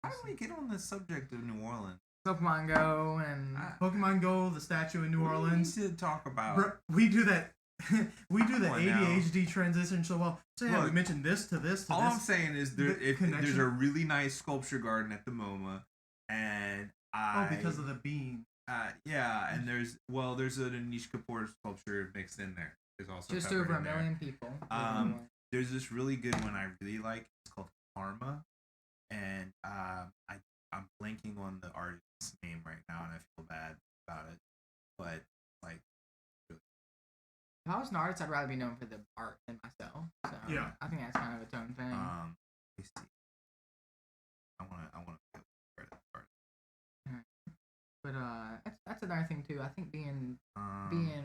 How do we get on the subject of New Orleans? Pokemon Go and Pokemon Go, the statue in New Orleans. We need to talk about. Bro, we do that. We do the Come on ADHD transition so well. So yeah, we Look, mentioned this to this to all this. I'm saying is there's a really nice sculpture garden at the MoMA, and Because of the bean. Yeah, and there's a Anish Kapoor sculpture mixed in there. There's also just over 1 million people. There's this really good one I really like. It's called Karma, and I'm blanking on the artist's name right now, and I feel bad about it. But like, if I was an artist, I'd rather be known for the art than myself. So yeah, I think that's kind of its own thing. let me see. I want to credit the artist. But that's another thing too. I think being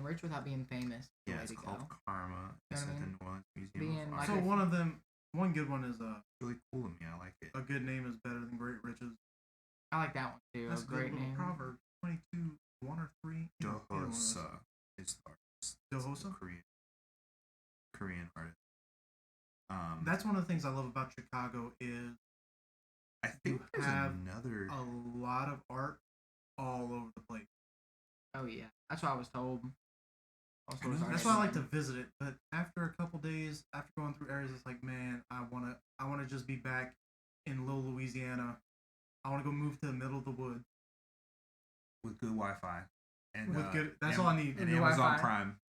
rich without being famous is the Yeah, way it's to called go. Karma. It's at the New Orleans Museum Being of like Art. So one good one is Really cool to me. I like it. a good name is better than great riches. I like that one too. That's a great little name. proverb. 22, 1 or 3. TheOddSauce is the artist. TheOddSauce? Korean artist. That's one of the things I love about Chicago is I think there's have another. a lot of art all over the place. Oh yeah, that's what I was told. That's why I like to visit it. But after a couple days, after going through areas, it's like, man, I wanna just be back in Little Louisiana. I wanna go move to the middle of the woods with good Wi-Fi and with good. That's all I need. And Good Amazon Wi-Fi. Prime.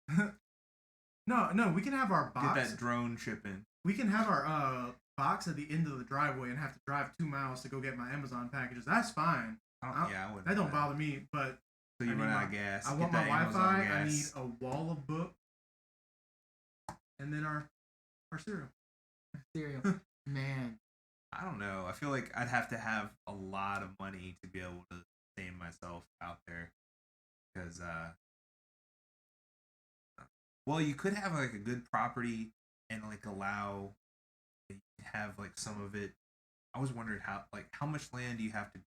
No, we can have our box. Get that drone shipping. We can have our box at the end of the driveway and have to drive 2 miles to go get my Amazon packages. That's fine. I wouldn't. That don't bother me. But So you I run need out of gas. I get want my that Amazon Wi-Fi. I need gas. a wall of books, and then our cereal. Cereal. Man. I don't know. I feel like I'd have to have a lot of money to be able to sustain myself out there, because well, you could have like a good property and like allow have like some of it. I was wondering how much land do you have to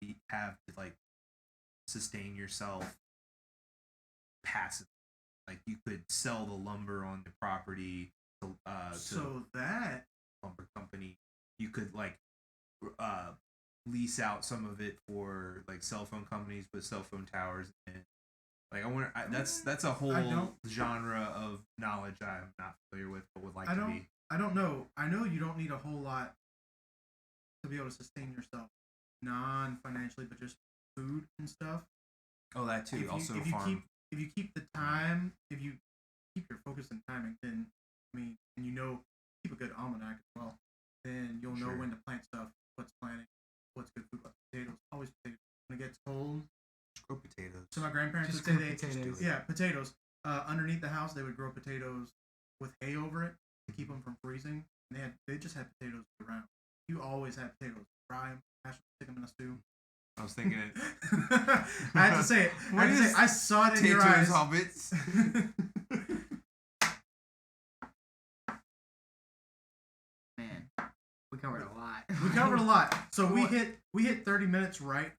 like sustain yourself passively. Like you could sell the lumber on the property to that lumber company. You could like lease out some of it for like cell phone companies with cell phone towers, and like I wonder that's a whole genre of knowledge I'm not familiar with but would like to be. I don't know. I know you don't need a whole lot to be able to sustain yourself, non-financially, but just food and stuff. Oh, that too. If you keep the time, if you keep your focus and timing, then and keep a good almanac as well. Then you'll know when to plant stuff, what's planting, what's good food, like potatoes. Always potatoes. When it gets cold, just grow potatoes. So my grandparents would say potatoes. Underneath the house, they would grow potatoes with hay over it to keep them from freezing. And they just had potatoes around. You always had potatoes. Fry them, mash them, stick them in a stew. I was thinking it. I had to say it. I saw it in your eyes. Hobbits. Man, we covered a lot. We covered a lot. So we hit 30 minutes right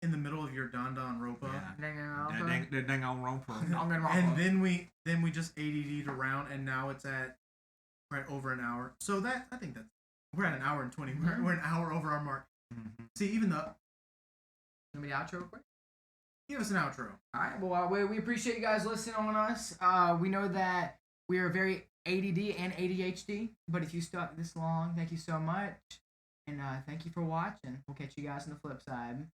in the middle of your Don Ropa. The dang on Ropa. And then we just ADD'd around, and now it's at right over an hour. So I think that's we're at an hour and 20. Mm-hmm. We're an hour over our mark. Mm-hmm. See, even though. Give me the outro real quick. Give us an outro. All right. Well, we appreciate you guys listening on us. We know that we are very ADD and ADHD, but if you stuck this long, thank you so much, and thank you for watching. We'll catch you guys on the flip side.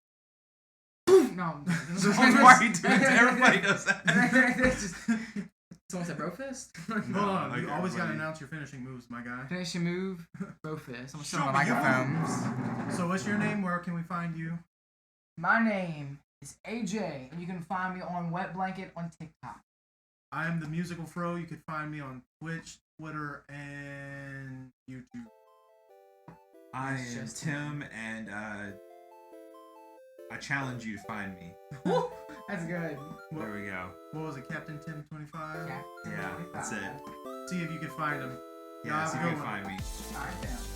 No. Why are you doing that? Everybody does that. Someone said bro fist? Hold on. You always got to announce your finishing moves, my guy. Finishing move, bro fist. I'm going to show my microphones. So what's your name? Where can we find you? My name is AJ, and you can find me on Wet Blanket on TikTok. I am the Musical Fro. You can find me on Twitch, Twitter, and YouTube. I It's am just Tim, and I challenge you to find me. Woo! That's good. There we go. What was it, Captain Tim 25? Yeah. Yeah, that's it. See if you can find him. Yeah, Y'all see have a if you good can one. find me. All right, then.